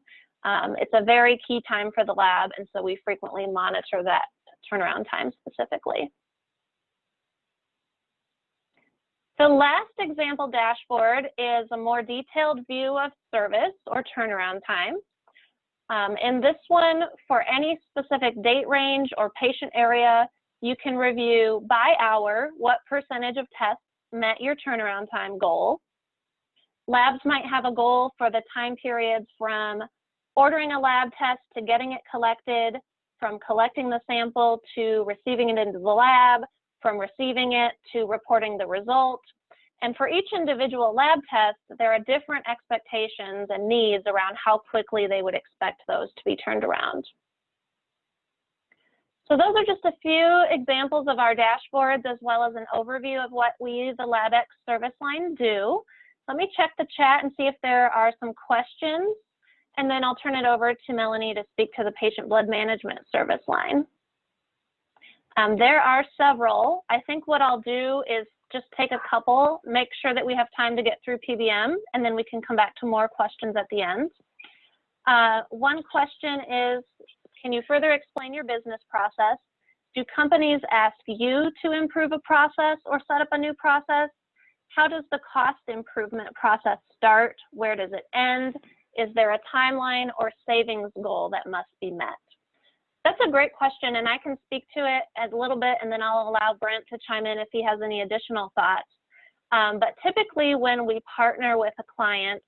It's a very key time for the lab, and so we frequently monitor that turnaround time specifically. The last example dashboard is a more detailed view of service or turnaround time. In this one, for any specific date range or patient area, you can review by hour what percentage of tests met your turnaround time goal. Labs might have a goal for the time periods from ordering a lab test to getting it collected, from collecting the sample to receiving it into the lab, from receiving it to reporting the result. And for each individual lab test, there are different expectations and needs around how quickly they would expect those to be turned around. So those are just a few examples of our dashboards, as well as an overview of what we, the LabX service line, do. Let me check the chat and see if there are some questions, and then I'll turn it over to Melanie to speak to the patient blood management service line. There are several. I think what I'll do is just take a couple, make sure that we have time to get through PBM, and then we can come back to more questions at the end. One question is, can you further explain your business process? Do companies ask you to improve a process or set up a new process? How does the cost improvement process start? Where does it end? Is there a timeline or savings goal that must be met? That's a great question, and I can speak to it a little bit, and then I'll allow Brent to chime in if he has any additional thoughts. But typically when we partner with a client,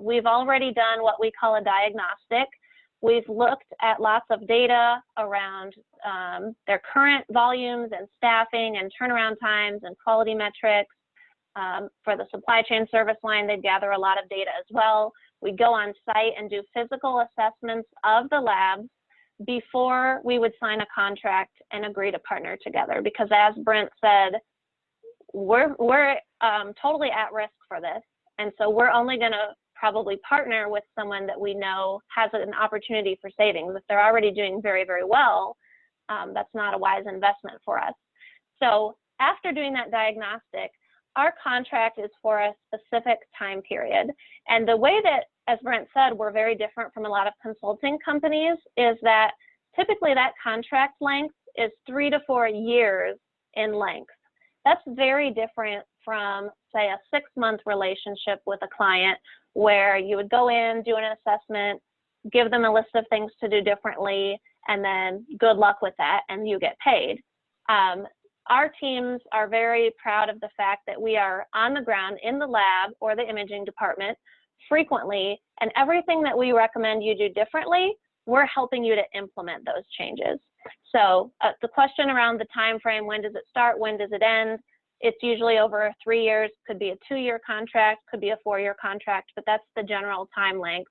we've already done what we call a diagnostic. We've looked at lots of data around their current volumes and staffing and turnaround times and quality metrics. For the supply chain service line, they gather a lot of data as well. We go on site and do physical assessments of the labs before we would sign a contract and agree to partner together. Because as Brent said, we're totally at risk for this. And so we're only gonna probably partner with someone that we know has an opportunity for savings. If they're already doing very, very well, that's not a wise investment for us. So after doing that diagnostic, our contract is for a specific time period. And the way that, as Brent said, we're very different from a lot of consulting companies is that typically that contract length is 3 to 4 years in length. That's very different from, say, a 6-month relationship with a client where you would go in, do an assessment, give them a list of things to do differently, and then good luck with that, and you get paid. Our teams are very proud of the fact that we are on the ground in the lab or the imaging department frequently, and everything that we recommend you do differently, we're helping you to implement those changes. So the question around the time frame, when does it start, when does it end? It's usually over 3 years, could be a 2-year contract, could be a 4-year contract, but that's the general time length.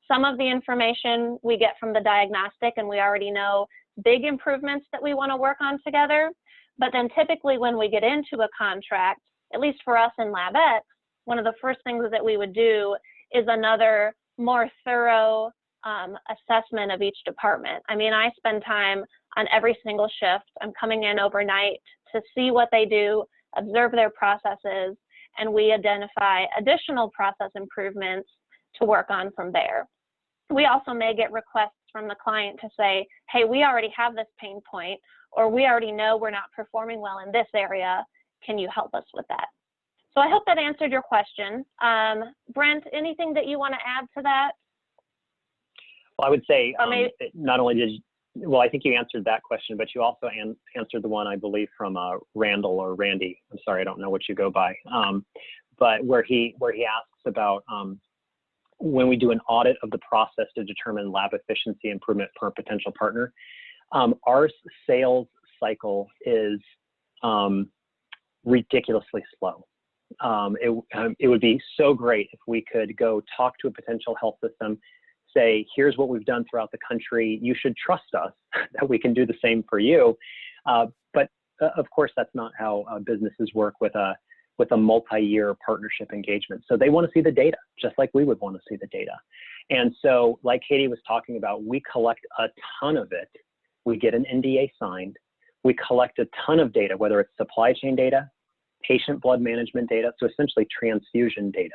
Some of the information we get from the diagnostic, and we already know big improvements that we want to work on together. But then typically when we get into a contract, at least for us in LabX, one of the first things that we would do is another more thorough assessment of each department. I mean, I spend time on every single shift. I'm coming in overnight to see what they do, observe their processes, and we identify additional process improvements to work on from there. We also may get requests from the client to say, hey, we already have this pain point, or we already know we're not performing well in this area. Can you help us with that? So I hope that answered your question. Brent, anything that you want to add to that? Well, I would say not only well, I think you answered that question, but you also answered the one, I believe, from Randall or Randy. I'm sorry, I don't know what you go by. But where he asks about when we do an audit of the process to determine lab efficiency improvement per potential partner, our sales cycle is ridiculously slow. It would be so great if we could go talk to a potential health system, say, here's what we've done throughout the country. You should trust us that we can do the same for you. But of course, that's not how businesses work with a multi-year partnership engagement. So they want to see the data, just like we would want to see the data. And so, like Katie was talking about, we collect a ton of it. We get an NDA signed. We collect a ton of data, whether it's supply chain data, patient blood management data, so essentially transfusion data,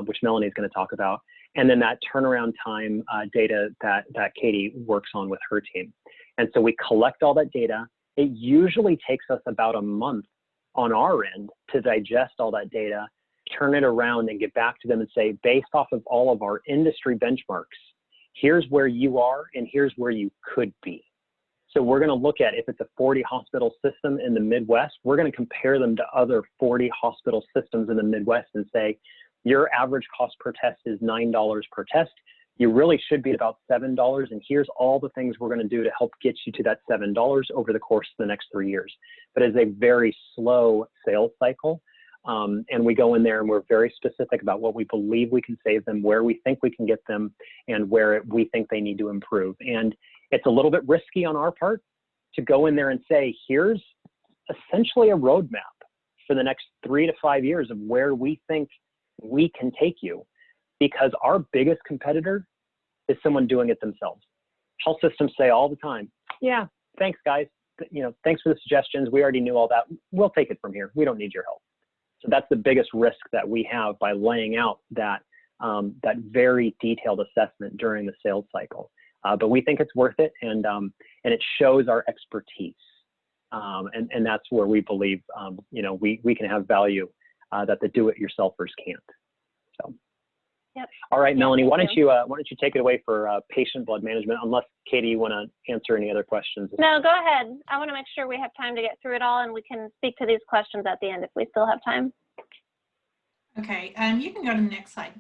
which Melanie is going to talk about, and then that turnaround time data that Katie works on with her team. And so we collect all that data. It usually takes us about a month on our end to digest all that data, turn it around and get back to them and say, based off of all of our industry benchmarks, here's where you are and here's where you could be. So we're going to look at, if it's a 40 hospital system in the Midwest, we're going to compare them to other 40 hospital systems in the Midwest and say, your average cost per test is $9 per test. You really should be at about $7. And here's all the things we're going to do to help get you to that $7 over the course of the next 3 years. But it's a very slow sales cycle. And we go in there and we're very specific about what we believe we can save them, where we think we can get them, and where we think they need to improve. And it's a little bit risky on our part to go in there and say, here's essentially a roadmap for the next 3 to 5 years of where we think we can take you, because our biggest competitor is someone doing it themselves. Health systems say all the time, yeah, thanks guys, thanks for the suggestions. We already knew all that. We'll take it from here. We don't need your help. So that's the biggest risk that we have by laying out that very detailed assessment during the sales cycle. But we think it's worth it, and it shows our expertise, and that's where we believe we can have value that the do-it-yourselfers can't. So, yep. All right, Melanie, why don't you take it away for patient blood management? Unless Katie, you want to answer any other questions? No, go ahead. I want to make sure we have time to get through it all, and we can speak to these questions at the end if we still have time. Okay, you can go to the next slide.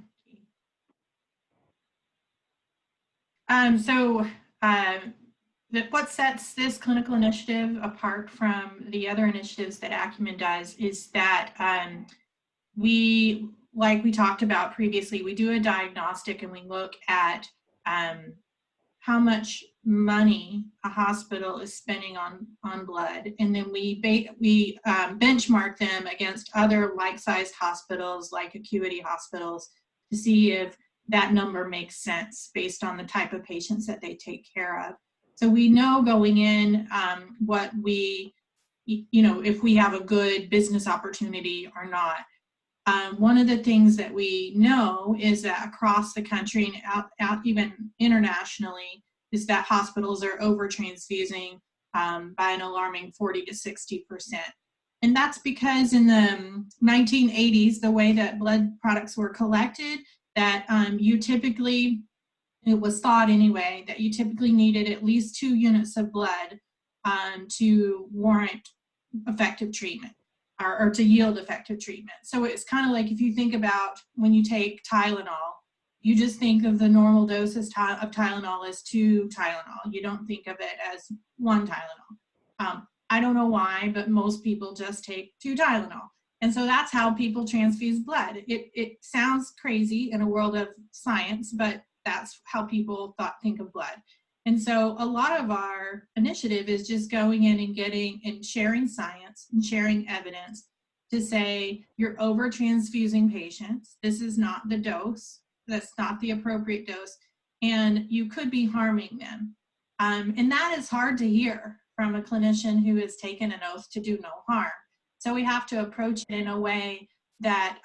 What sets this clinical initiative apart from the other initiatives that Accumen does is that like we talked about previously, we do a diagnostic and we look at how much money a hospital is spending on blood, and then we benchmark them against other like-sized hospitals, like acuity hospitals, to see if that number makes sense based on the type of patients that they take care of. So we know going in what if we have a good business opportunity or not. One of the things that we know is that across the country and out even internationally is that hospitals are over-transfusing by an alarming 40 to 60%. And that's because in the 1980s, the way that blood products were collected, that it was thought anyway, that you typically needed at least 2 units of blood to warrant effective treatment or to yield effective treatment. So it's kind of like if you think about when you take Tylenol, you just think of the normal doses of Tylenol as 2 Tylenol. You don't think of it as 1 Tylenol. I don't know why, but most people just take 2 Tylenol. And so that's how people transfuse blood. It sounds crazy in a world of science, but that's how people think of blood. And so a lot of our initiative is just going in and getting and sharing science and sharing evidence to say you're over transfusing patients. This is not the dose. That's not the appropriate dose. And you could be harming them. And that is hard to hear from a clinician who has taken an oath to do no harm. So we have to approach it in a way that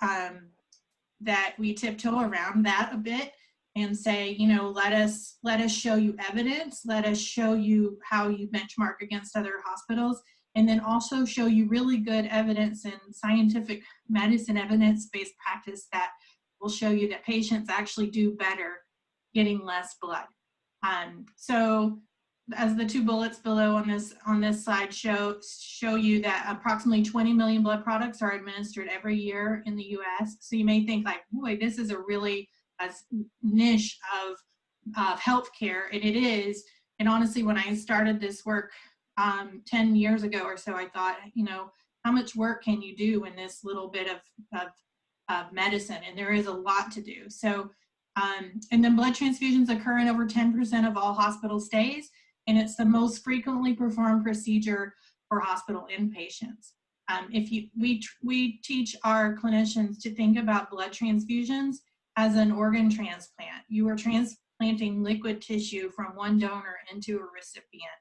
that we tiptoe around that a bit and say, let us show you evidence, let us show you how you benchmark against other hospitals, and then also show you really good evidence and scientific medicine evidence-based practice that will show you that patients actually do better getting less blood. So as the two bullets below on this slide show you that approximately 20 million blood products are administered every year in the U.S. So you may think like, boy, this is a really niche of healthcare, and it is. And honestly, when I started this work 10 years ago or so, I thought, you know, how much work can you do in this little bit of medicine? And there is a lot to do. So, and then blood transfusions occur in over 10% of all hospital stays, and it's the most frequently performed procedure for hospital inpatients. We teach our clinicians to think about blood transfusions as an organ transplant. You are transplanting liquid tissue from one donor into a recipient.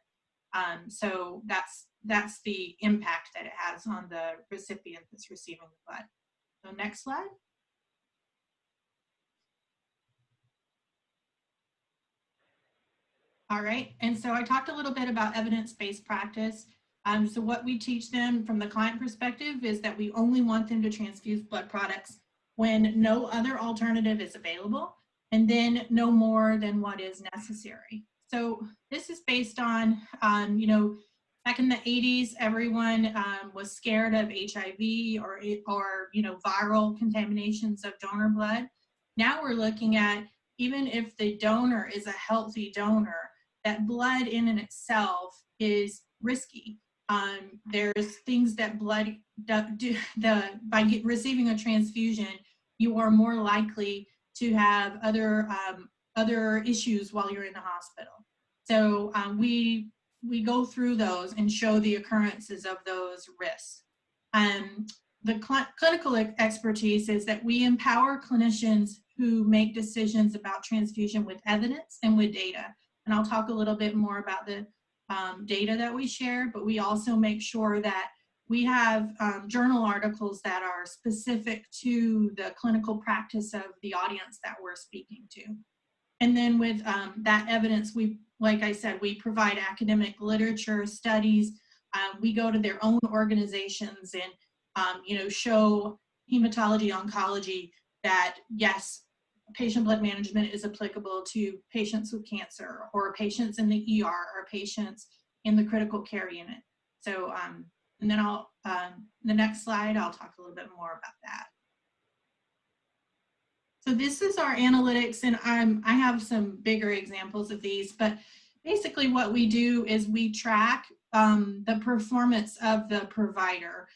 So that's the impact that it has on the recipient that's receiving the blood. So next slide. All right, and so I talked a little bit about evidence-based practice. So what we teach them from the client perspective is that we only want them to transfuse blood products when no other alternative is available, and then no more than what is necessary. So this is based on, you know, back in the 80s, everyone was scared of HIV or you know, viral contaminations of donor blood. Now we're looking at, even if the donor is a healthy donor, that blood in and itself is risky. There's things that blood by receiving a transfusion, you are more likely to have other issues while you're in the hospital. So we go through those and show the occurrences of those risks. The clinical expertise is that we empower clinicians who make decisions about transfusion with evidence and with data. And I'll talk a little bit more about the data that we share, but we also make sure that we have journal articles that are specific to the clinical practice of the audience that we're speaking to. And then with that evidence, like I said, we provide academic literature, studies. We go to their own organizations and you know, show hematology oncology that yes, patient blood management is applicable to patients with cancer or patients in the ER or patients in the critical care unit. So, and then the next slide, I'll talk a little bit more about that. So this is our analytics, and I have some bigger examples of these, but basically what we do is we track the performance of the provider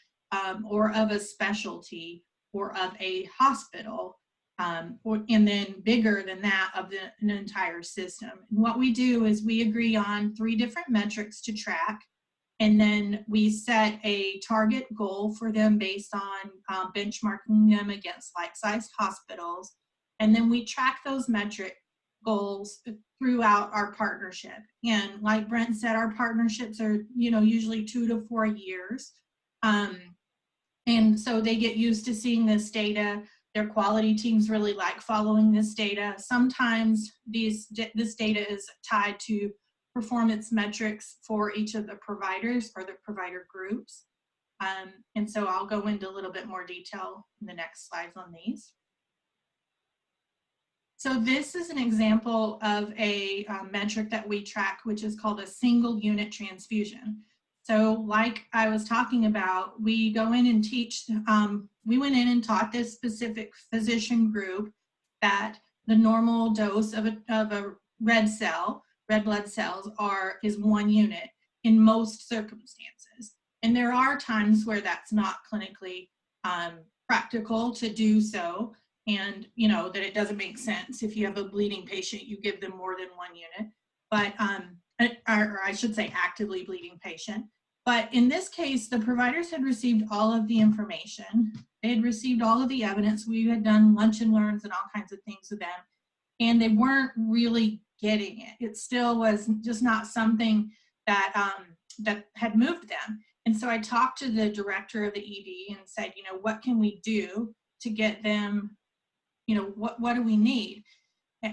or of a specialty or of a hospital, and then bigger than that of an entire system. And what we do is we agree on 3 different metrics to track, and then we set a target goal for them based on benchmarking them against like-sized hospitals. And then we track those metric goals throughout our partnership. And like Brent said, our partnerships are, you know, usually 2 to 4 years. And so they get used to seeing this data. Their quality teams really like following this data. Sometimes this data is tied to performance metrics for each of the providers or the provider groups. And so I'll go into a little bit more detail in the next slides on these. So this is an example of a metric that we track, which is called a single unit transfusion. So like I was talking about, we go in and teach, we went in and taught this specific physician group that the normal dose of a red blood cells is 1 unit in most circumstances. And there are times where that's not clinically practical to do so. And you know that it doesn't make sense. If you have a bleeding patient, you give them more than 1 unit, but or I should say actively bleeding patient. But in this case, the providers had received all of the information. They had received all of the evidence. We had done lunch and learns and all kinds of things with them, and they weren't really getting it. It still was just not something that that had moved them. And so I talked to the director of the ED and said, you know, what can we do to get them, you know, what do we need?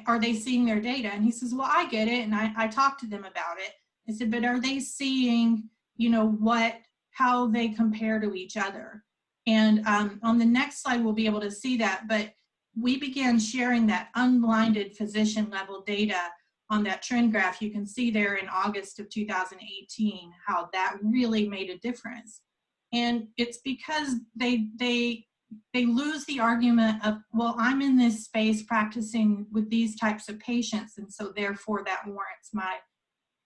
Are they seeing their data? And he says, well, I get it. And I talked to them about it. I said, but are they seeing, you know, how they compare to each other? And on the next slide, we'll be able to see that. But we began sharing that unblinded physician level data on that trend graph, you can see there in August of 2018 how that really made a difference. And it's because they lose the argument of, well, I'm in this space practicing with these types of patients, and so therefore that warrants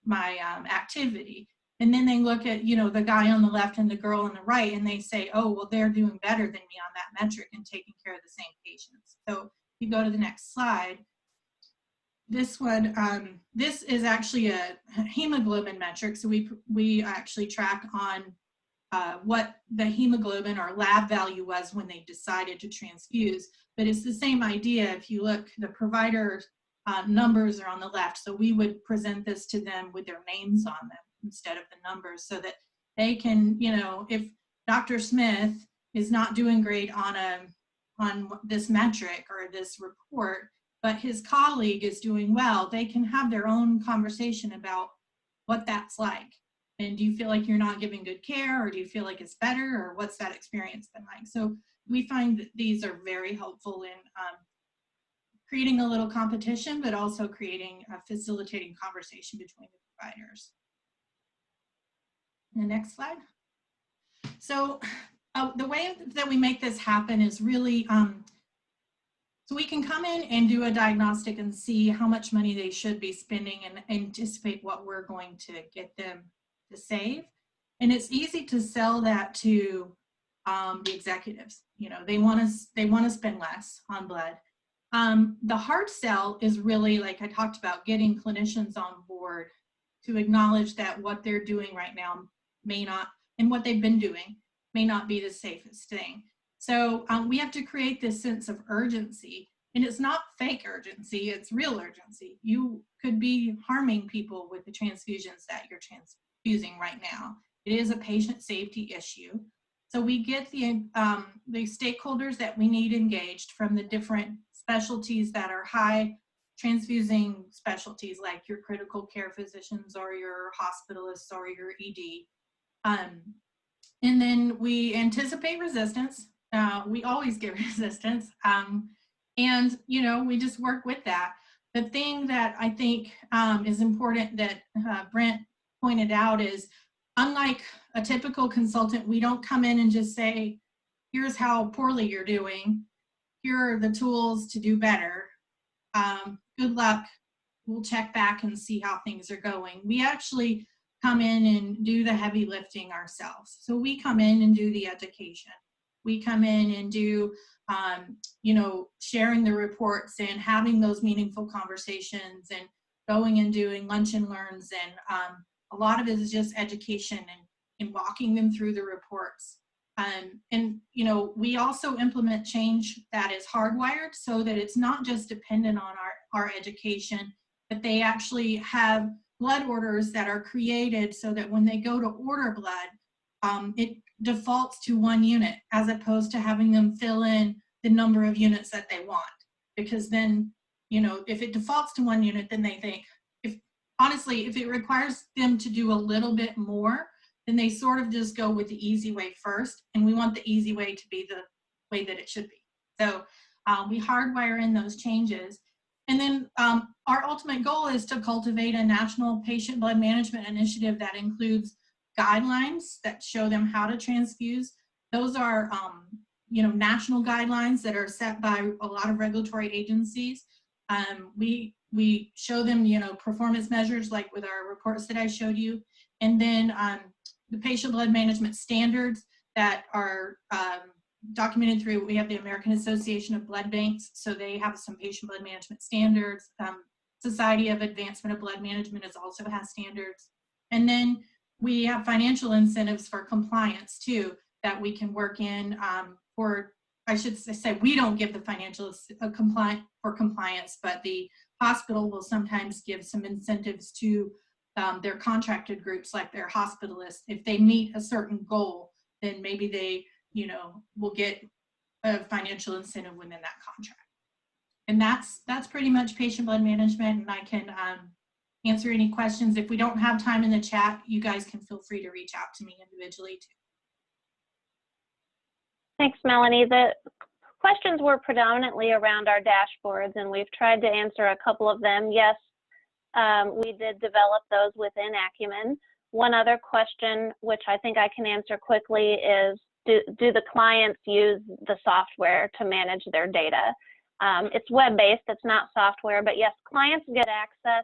my activity. And then they look at, you know, the guy on the left and the girl on the right, and they say, oh, well, they're doing better than me on that metric and taking care of the same patients. So if you go to the next slide, this one, this is actually a hemoglobin metric. So we actually track on what the hemoglobin or lab value was when they decided to transfuse. But it's the same idea. If you look, the provider numbers are on the left. So we would present this to them with their names on them instead of the numbers, so that they can, you know, if Dr. Smith is not doing great on this metric or this report, but his colleague is doing well, they can have their own conversation about what that's like. And do you feel like you're not giving good care, or do you feel like it's better, or what's that experience been like? So we find that these are very helpful in creating a little competition, but also creating a facilitating conversation between the providers. The next slide. So the way that we make this happen is really, so we can come in and do a diagnostic and see how much money they should be spending and anticipate what we're going to get them to save. And it's easy to sell that to the executives. You know, they want to spend less on blood. The hard sell is really, like I talked about, getting clinicians on board to acknowledge that what they're doing right now may not, and what they've been doing may not be the safest thing. So we have to create this sense of urgency, and it's not fake urgency, it's real urgency. You could be harming people with the transfusions that you're transfusing right now. It is a patient safety issue. So we get the stakeholders that we need engaged from the different specialties that are high transfusing specialties, like your critical care physicians or your hospitalists or your ED. And then we anticipate resistance. We always get resistance. And, you know, we just work with that. The thing that I think is important that Brent pointed out is, unlike a typical consultant, we don't come in and just say, here's how poorly you're doing. Here are the tools to do better. Good luck. We'll check back and see how things are going. We actually come in and do the heavy lifting ourselves. So we come in and do the education. We come in and do, you know, sharing the reports and having those meaningful conversations and going and doing lunch and learns. And a lot of it is just education and walking them through the reports. And, you know, we also implement change that is hardwired so that it's not just dependent on our education, but they actually have blood orders that are created so that when they go to order blood, it defaults to 1 unit, as opposed to having them fill in the number of units that they want. Because then, you know, if it defaults to 1 unit, then they think, honestly, if it requires them to do a little bit more, then they sort of just go with the easy way first. And we want the easy way to be the way that it should be. So we hardwire in those changes. And then our ultimate goal is to cultivate a national patient blood management initiative that includes guidelines that show them how to transfuse. Those are, you know, national guidelines that are set by a lot of regulatory agencies. We show them, you know, performance measures like with our reports that I showed you. And then the patient blood management standards that are documented through, we have the American Association of Blood Banks, so they have some patient blood management standards. Society of Advancement of Blood Management also has standards. And then we have financial incentives for compliance too, that we can work in for, I should say, we don't give the financial compliance, but the hospital will sometimes give some incentives to their contracted groups, like their hospitalists. If they meet a certain goal, then maybe they, you know, will get a financial incentive within that contract. And that's pretty much patient blood management. And I can answer any questions. If we don't have time in the chat, you guys can feel free to reach out to me individually too. Thanks, Melanie. The questions were predominantly around our dashboards, and we've tried to answer a couple of them. Yes, we did develop those within Accumen. One other question, which I think I can answer quickly, is do the clients use the software to manage their data? It's web-based, it's not software, but yes, clients get access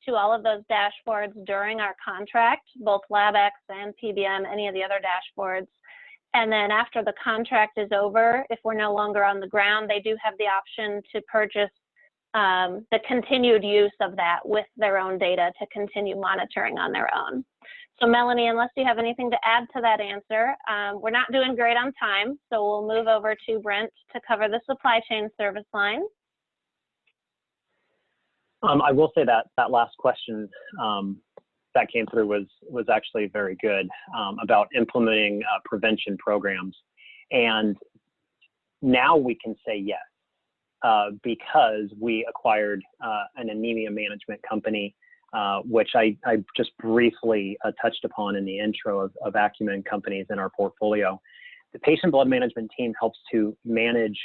to all of those dashboards during our contract, both LabX and PBM, any of the other dashboards. And then after the contract is over, if we're no longer on the ground, they do have the option to purchase the continued use of that with their own data to continue monitoring on their own. So Melanie, unless you have anything to add to that answer, we're not doing great on time, so we'll move over to Brent to cover the supply chain service line. I will say that that last question that came through was actually very good about implementing prevention programs. And now we can say yes, because we acquired an anemia management company, which I just briefly touched upon in the intro of Accumen companies in our portfolio. The patient blood management team helps to manage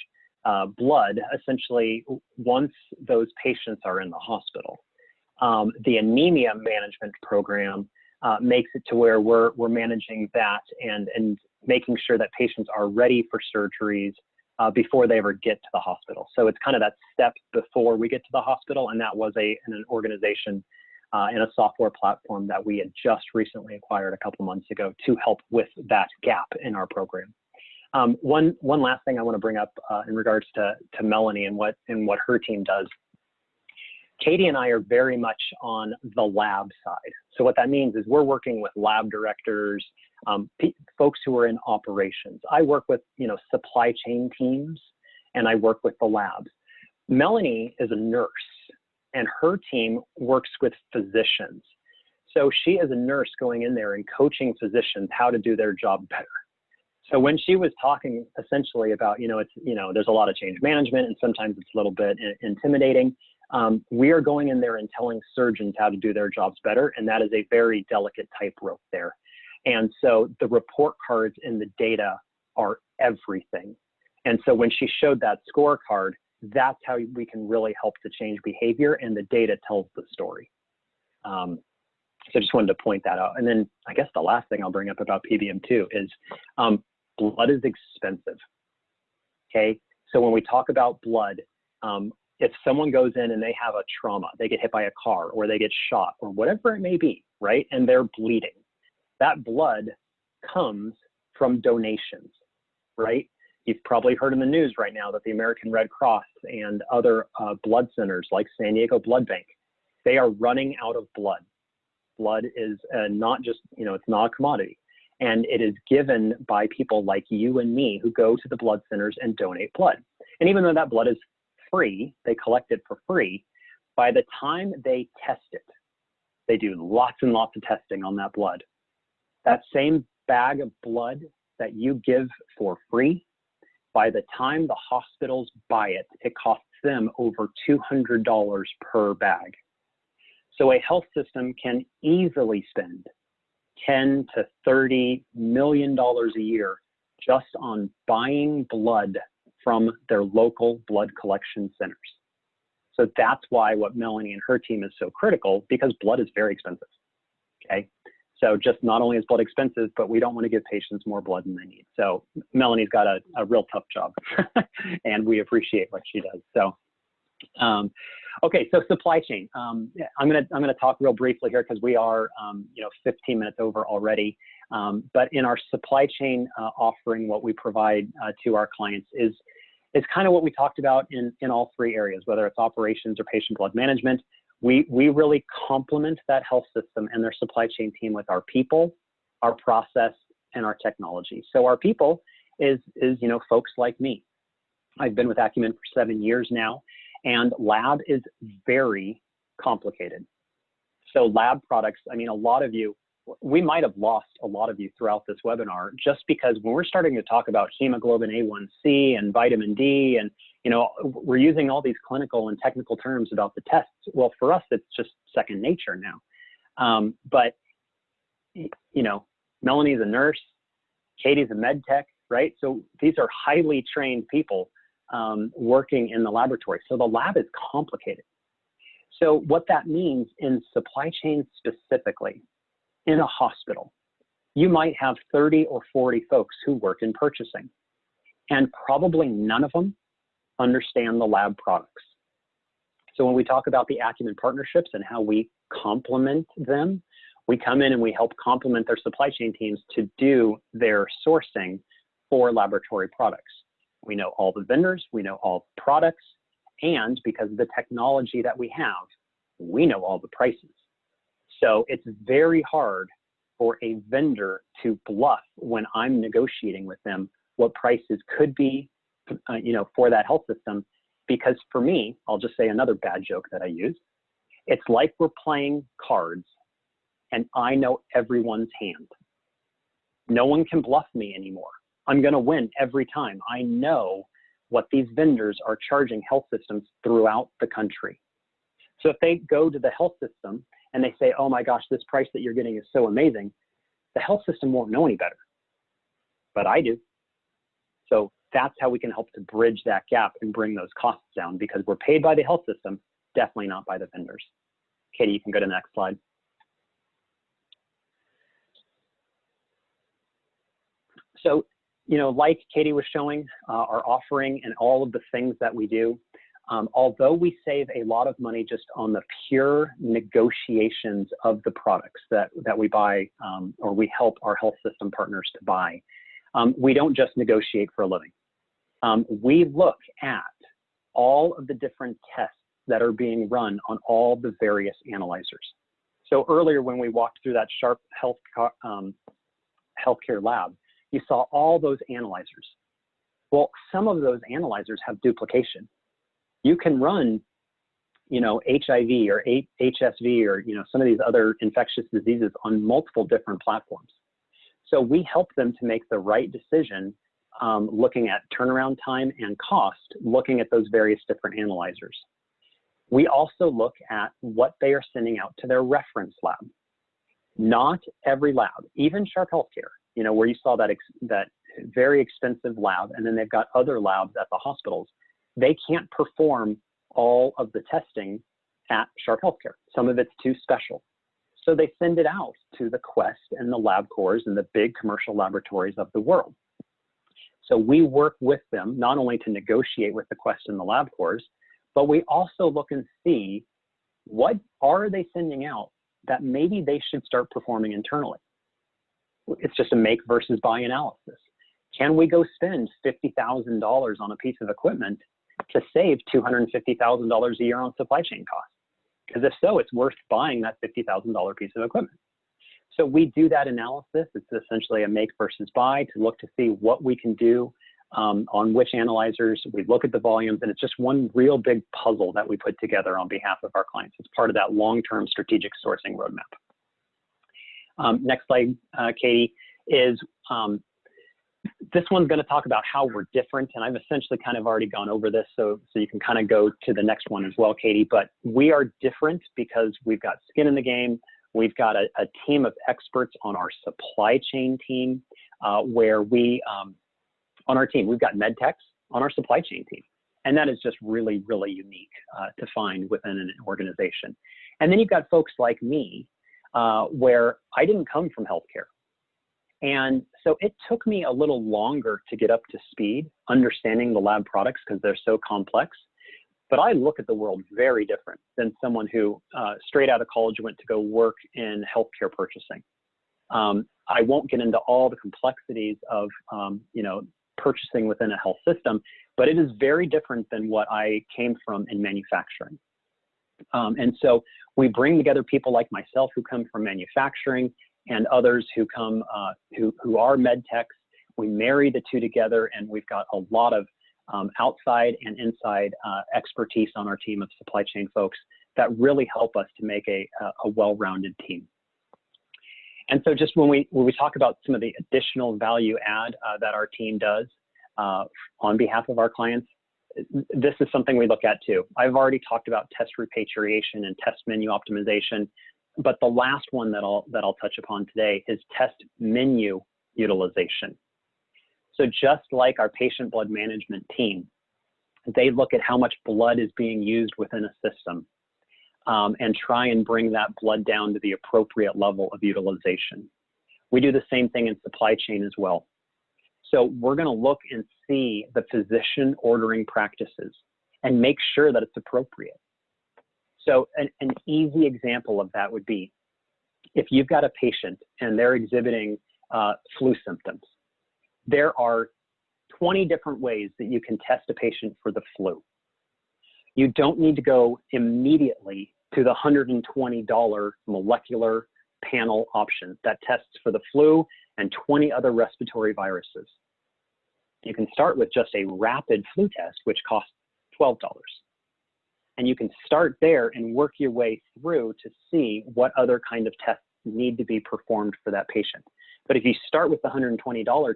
blood essentially once those patients are in the hospital. The anemia management program makes it to where we're managing that and making sure that patients are ready for surgeries before they ever get to the hospital. So it's kind of that step before we get to the hospital, and that was an organization and a software platform that we had just recently acquired a couple months ago to help with that gap in our program. One last thing I want to bring up in regards to Melanie and what her team does. Katie and I are very much on the lab side. So what that means is we're working with lab directors, folks who are in operations. I work with supply chain teams, and I work with the labs. Melanie is a nurse, and her team works with physicians. So she is a nurse going in there and coaching physicians how to do their job better. So when she was talking essentially about, there's a lot of change management and sometimes it's a little bit intimidating. We are going in there and telling surgeons how to do their jobs better. And that is a very delicate tightrope there. And so the report cards and the data are everything. And so when she showed that scorecard, that's how we can really help to change behavior, and the data tells the story. So I just wanted to point that out. And then I guess the last thing I'll bring up about PBM too is blood is expensive, okay? So when we talk about blood, if someone goes in and they have a trauma, they get hit by a car or they get shot or whatever it may be, right? And they're bleeding. That blood comes from donations, right? You've probably heard in the news right now that the American Red Cross and other blood centers like San Diego Blood Bank, they are running out of blood. Blood is not just, it's not a commodity. And it is given by people like you and me who go to the blood centers and donate blood. And even though that blood is free, they collect it for free, by the time they test it, they do lots and lots of testing on that blood. That same bag of blood that you give for free, by the time the hospitals buy it, it costs them over $200 per bag. So a health system can easily spend $10 to $30 million a year just on buying blood from their local blood collection centers. So that's why what Melanie and her team is so critical, because blood is very expensive, okay? So just not only is blood expensive, but we don't want to give patients more blood than they need. So Melanie's got a real tough job and we appreciate what she does. So, okay, so supply chain. I'm gonna talk real briefly here because we are 15 minutes over already. But in our supply chain offering, what we provide to our clients is kind of what we talked about in all three areas, whether it's operations or patient blood management. We really complement that health system and their supply chain team with our people, our process, and our technology. So our people is folks like me. I've been with Accumen for 7 years now, and lab is very complicated. So lab products, I mean, a lot of you, we might have lost a lot of you throughout this webinar just because when we're starting to talk about hemoglobin A1C and vitamin D, and we're using all these clinical and technical terms about the tests. Well, for us, it's just second nature now. But Melanie's a nurse, Katie's a med tech, right? So these are highly trained people working in the laboratory. So the lab is complicated. So what that means in supply chain specifically, in a hospital, you might have 30 or 40 folks who work in purchasing, and probably none of them understand the lab products. So when we talk about the Accumen partnerships and how we complement them, we come in and we help complement their supply chain teams to do their sourcing for laboratory products. We know all the vendors, we know all the products, and because of the technology that we have, we know all the prices. So it's very hard for a vendor to bluff when I'm negotiating with them what prices could be, for that health system. Because for me, I'll just say another bad joke that I use. It's like we're playing cards and I know everyone's hand. No one can bluff me anymore. I'm going to win every time. I know what these vendors are charging health systems throughout the country. So if they go to the health system and they say, oh my gosh, this price that you're getting is so amazing, the health system won't know any better, but I do. So that's how we can help to bridge that gap and bring those costs down, because we're paid by the health system, definitely not by the vendors. Katie, you can go to the next slide. So, like Katie was showing, our offering and all of the things that we do, although we save a lot of money just on the pure negotiations of the products that we buy, or we help our health system partners to buy, we don't just negotiate for a living. We look at all of the different tests that are being run on all the various analyzers. So earlier when we walked through that Sharp healthcare lab, you saw all those analyzers. Well, some of those analyzers have duplication. You can run, HIV or HSV or, some of these other infectious diseases on multiple different platforms. So we help them to make the right decision, looking at turnaround time and cost, looking at those various different analyzers. We also look at what they are sending out to their reference lab. Not every lab, even Sharp Healthcare, where you saw that very expensive lab, and then they've got other labs at the hospitals. They can't perform all of the testing at Sharp Healthcare. Some of it's too special. So they send it out to the Quest and the LabCorps and the big commercial laboratories of the world. So we work with them not only to negotiate with the Quest and the LabCorps, but we also look and see what are they sending out that maybe they should start performing internally. It's just a make versus buy analysis. Can we go spend $50,000 on a piece of equipment to save $250,000 a year on supply chain costs? Because if so, it's worth buying that $50,000 piece of equipment. So we do that analysis. It's essentially a make versus buy to look to see what we can do on which analyzers. We look at the volumes, and it's just one real big puzzle that we put together on behalf of our clients. It's part of that long-term strategic sourcing roadmap. Next slide, Katie, is this one's going to talk about how we're different, and I've essentially kind of already gone over this, so you can kind of go to the next one as well, Katie. But we are different because we've got skin in the game. We've got a team of experts on our supply chain team, where we, on our team, we've got med techs on our supply chain team. And that is just really, really unique to find within an organization. And then you've got folks like me, where I didn't come from healthcare. And so it took me a little longer to get up to speed, understanding the lab products because they're so complex. But I look at the world very different than someone who straight out of college went to go work in healthcare purchasing. I won't get into all the complexities of purchasing within a health system, but it is very different than what I came from in manufacturing. And so we bring together people like myself who come from manufacturing and others who come who are med techs. We marry the two together, and we've got a lot of outside and inside expertise on our team of supply chain folks that really help us to make a well-rounded team. And so just when we talk about some of the additional value add that our team does on behalf of our clients, this is something we look at too. I've already talked about test repatriation and test menu optimization, but the last one that I'll touch upon today is test menu utilization. So just like our patient blood management team, they look at how much blood is being used within a system. and try and bring that blood down to the appropriate level of utilization. We do the same thing in supply chain as well. So we're going to look and see the physician ordering practices and make sure that it's appropriate. So an easy example of that would be if you've got a patient and they're exhibiting flu symptoms, there are 20 different ways that you can test a patient for the flu. You don't need to go immediately to the $120 molecular panel option that tests for the flu and 20 other respiratory viruses. You can start with just a rapid flu test, which costs $12. And you can start there and work your way through to see what other kind of tests need to be performed for that patient. But if you start with the $120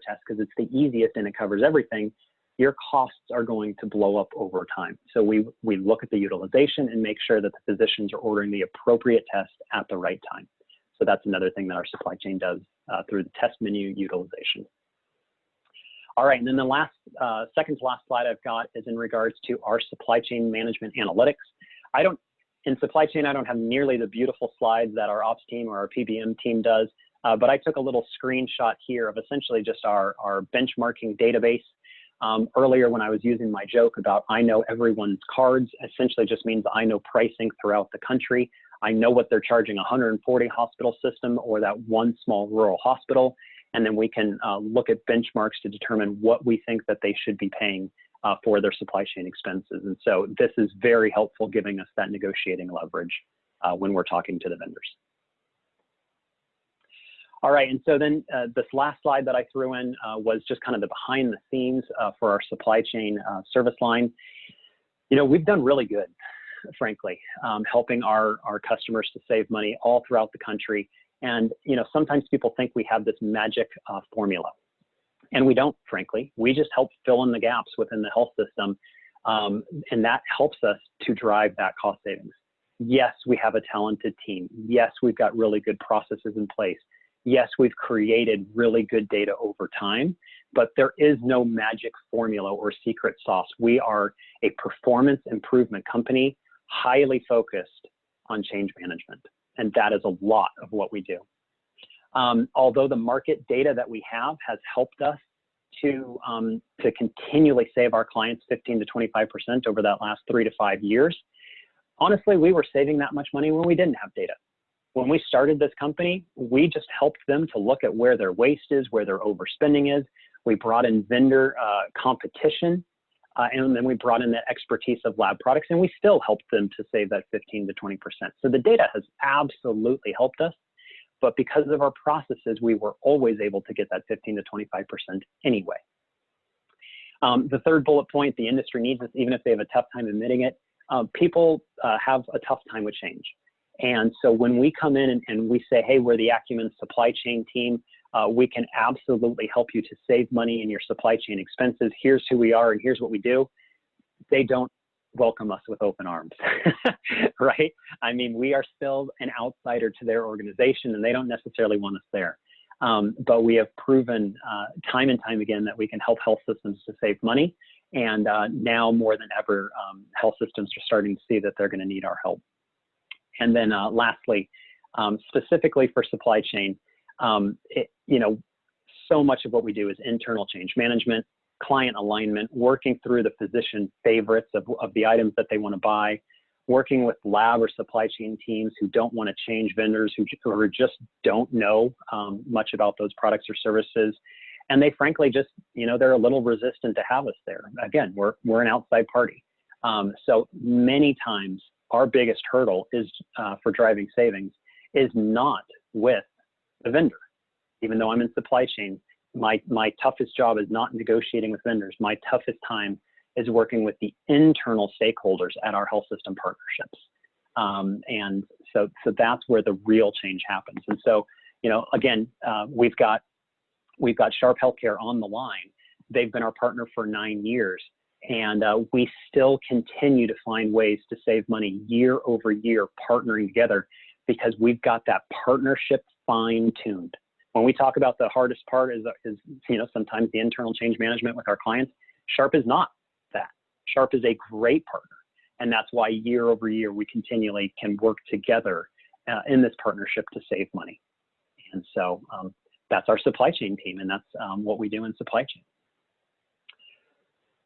test because it's the easiest and it covers everything, your costs are going to blow up over time. So we look at the utilization and make sure that the physicians are ordering the appropriate test at the right time. So that's another thing that our supply chain does through the test menu utilization. All right, and then the last, second to last slide I've got is in regards to our supply chain management analytics. In supply chain, I don't have nearly the beautiful slides that our ops team or our PBM team does, but I took a little screenshot here of essentially just our benchmarking database. Earlier when I was using my joke about I know everyone's cards, essentially just means I know pricing throughout the country. I know what they're charging 140 hospital system or that one small rural hospital. And then we can look at benchmarks to determine what we think that they should be paying for their supply chain expenses. And so this is very helpful, giving us that negotiating leverage when we're talking to the vendors. All right, and so then this last slide that I threw in was just kind of the behind the scenes for our supply chain service line. You know, we've done really good, frankly, helping our customers to save money all throughout the country. And, you know, sometimes people think we have this magic formula, and we don't, frankly. We just help fill in the gaps within the health system, and that helps us to drive that cost savings. Yes, we have a talented team. Yes, we've got really good processes in place. Yes, we've created really good data over time, but there is no magic formula or secret sauce. We are a performance improvement company, highly focused on change management, and that is a lot of what we do. Although the market data that we have has helped us to continually save our clients 15 to 25% over that last 3 to 5 years, honestly, we were saving that much money when we didn't have data. When we started this company, we just helped them to look at where their waste is, where their overspending is. We brought in vendor competition, and then we brought in that expertise of lab products, and we still helped them to save that 15 to 20%. So the data has absolutely helped us, but because of our processes, we were always able to get that 15 to 25% anyway. The third bullet point, the industry needs this, even if they have a tough time admitting it. People have a tough time with change. And so when we come in and we say, hey, we're the Accumen supply chain team, we can absolutely help you to save money in your supply chain expenses. Here's who we are and here's what we do. They don't welcome us with open arms, right? I mean, we are still an outsider to their organization and they don't necessarily want us there. But we have proven time and time again that we can help health systems to save money. And now more than ever, health systems are starting to see that they're going to need our help. And then lastly, specifically for supply chain, you know, so much of what we do is internal change management, client alignment, working through the physician favorites of the items that they want to buy, working with lab or supply chain teams who don't want to change vendors, who just don't know much about those products or services. And they frankly just, you know, they're a little resistant to have us there. Again, we're an outside party. So many times, our biggest hurdle is for driving savings is not with the vendor. Even though I'm in supply chain, my toughest job is not negotiating with vendors. My toughest time is working with the internal stakeholders at our health system partnerships. And so that's where the real change happens. And so, you know, again, we've got Sharp Healthcare on the line. They've been our partner for 9 years. And we still continue to find ways to save money year over year, partnering together, because we've got that partnership fine-tuned. When we talk about the hardest part is you know, sometimes the internal change management with our clients, Sharp is not that. Sharp is a great partner. And that's why year over year, we continually can work together in this partnership to save money. And so that's our supply chain team, and that's what we do in supply chain.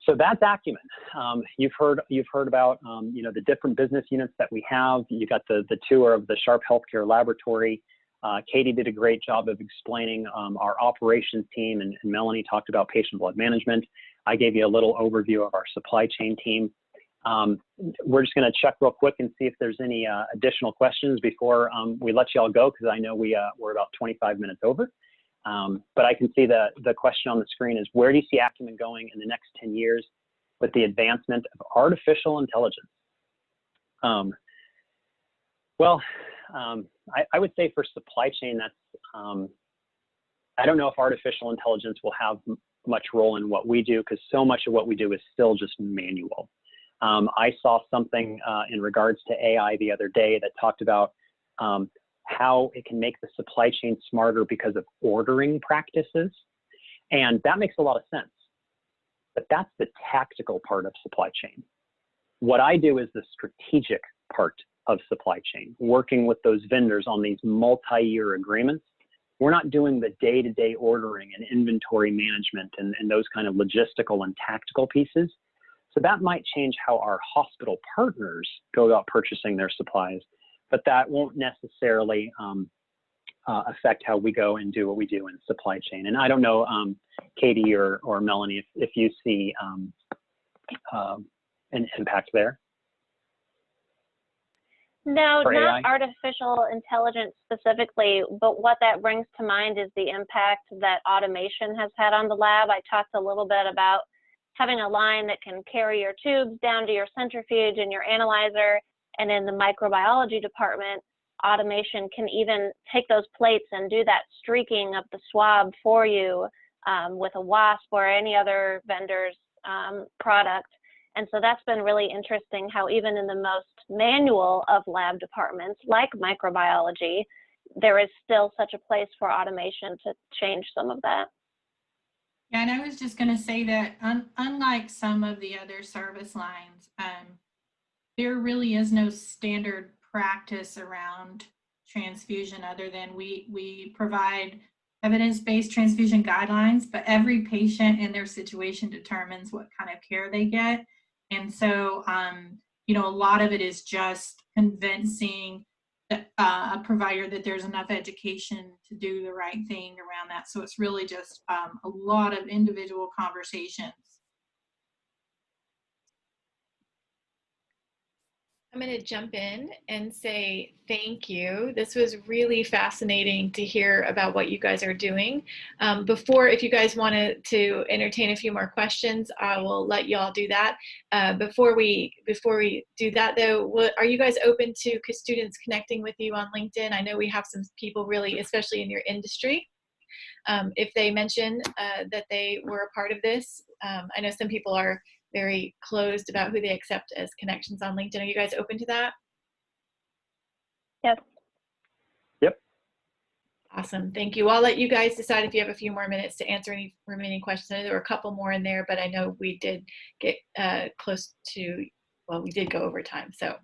So that's Accumen. You've heard about the different business units that we have. You got the tour of the Sharp Healthcare Laboratory. Katie did a great job of explaining our operations team, and Melanie talked about patient blood management. I gave you a little overview of our supply chain team. We're just going to check real quick and see if there's any additional questions before we let you all go, because I know we're about 25 minutes over. But I can see the question on the screen is, where do you see Accumen going in the next 10 years with the advancement of artificial intelligence? I would say for supply chain, that's, I don't know if artificial intelligence will have much role in what we do, because so much of what we do is still just manual. I saw something in regards to AI the other day that talked about how it can make the supply chain smarter because of ordering practices. And that makes a lot of sense. But that's the tactical part of supply chain. What I do is the strategic part of supply chain, working with those vendors on these multi-year agreements. We're not doing the day-to-day ordering and inventory management and those kind of logistical and tactical pieces. So that might change how our hospital partners go about purchasing their supplies, but that won't necessarily affect how we go and do what we do in supply chain. And I don't know, Katie or Melanie, if you see an impact there. No, for not AI? artificial intelligence specifically, but what that brings to mind is the impact that automation has had on the lab. I talked a little bit about having a line that can carry your tubes down to your centrifuge and your analyzer, and in the microbiology department, automation can even take those plates and do that streaking of the swab for you with a WASP or any other vendor's product. And so that's been really interesting how even in the most manual of lab departments, like microbiology, there is still such a place for automation to change some of that. Yeah, and I was just going to say that unlike some of the other service lines, there really is no standard practice around transfusion other than we provide evidence-based transfusion guidelines, but every patient and their situation determines what kind of care they get. And so, a lot of it is just convincing a provider that there's enough education to do the right thing around that. So it's really just a lot of individual conversations. I'm going to jump in and say thank you. This was really fascinating to hear about what you guys are doing. If you guys wanted to entertain a few more questions, I will let you all do that. Before we do that though, are you guys open to students connecting with you on LinkedIn? I know we have some people really, especially in your industry. If they mention that they were a part of this, I know some people are very closed about who they accept as connections on LinkedIn. Are you guys open to that? Yes. Yep. Awesome. Thank you. I'll let you guys decide if you have a few more minutes to answer any remaining questions. I know there were a couple more in there, but I know we did get close to, well, we did go over time. So.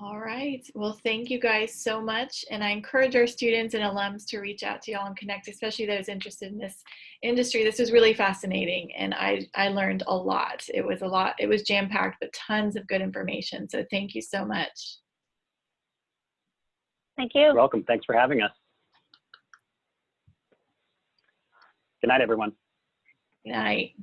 All right. Well, thank you guys so much. And I encourage our students and alums to reach out to y'all and connect, especially those interested in this industry. This was really fascinating. And I learned a lot. It was jam-packed, but tons of good information. So thank you so much. Thank you. You're welcome. Thanks for having us. Good night, everyone. Good night.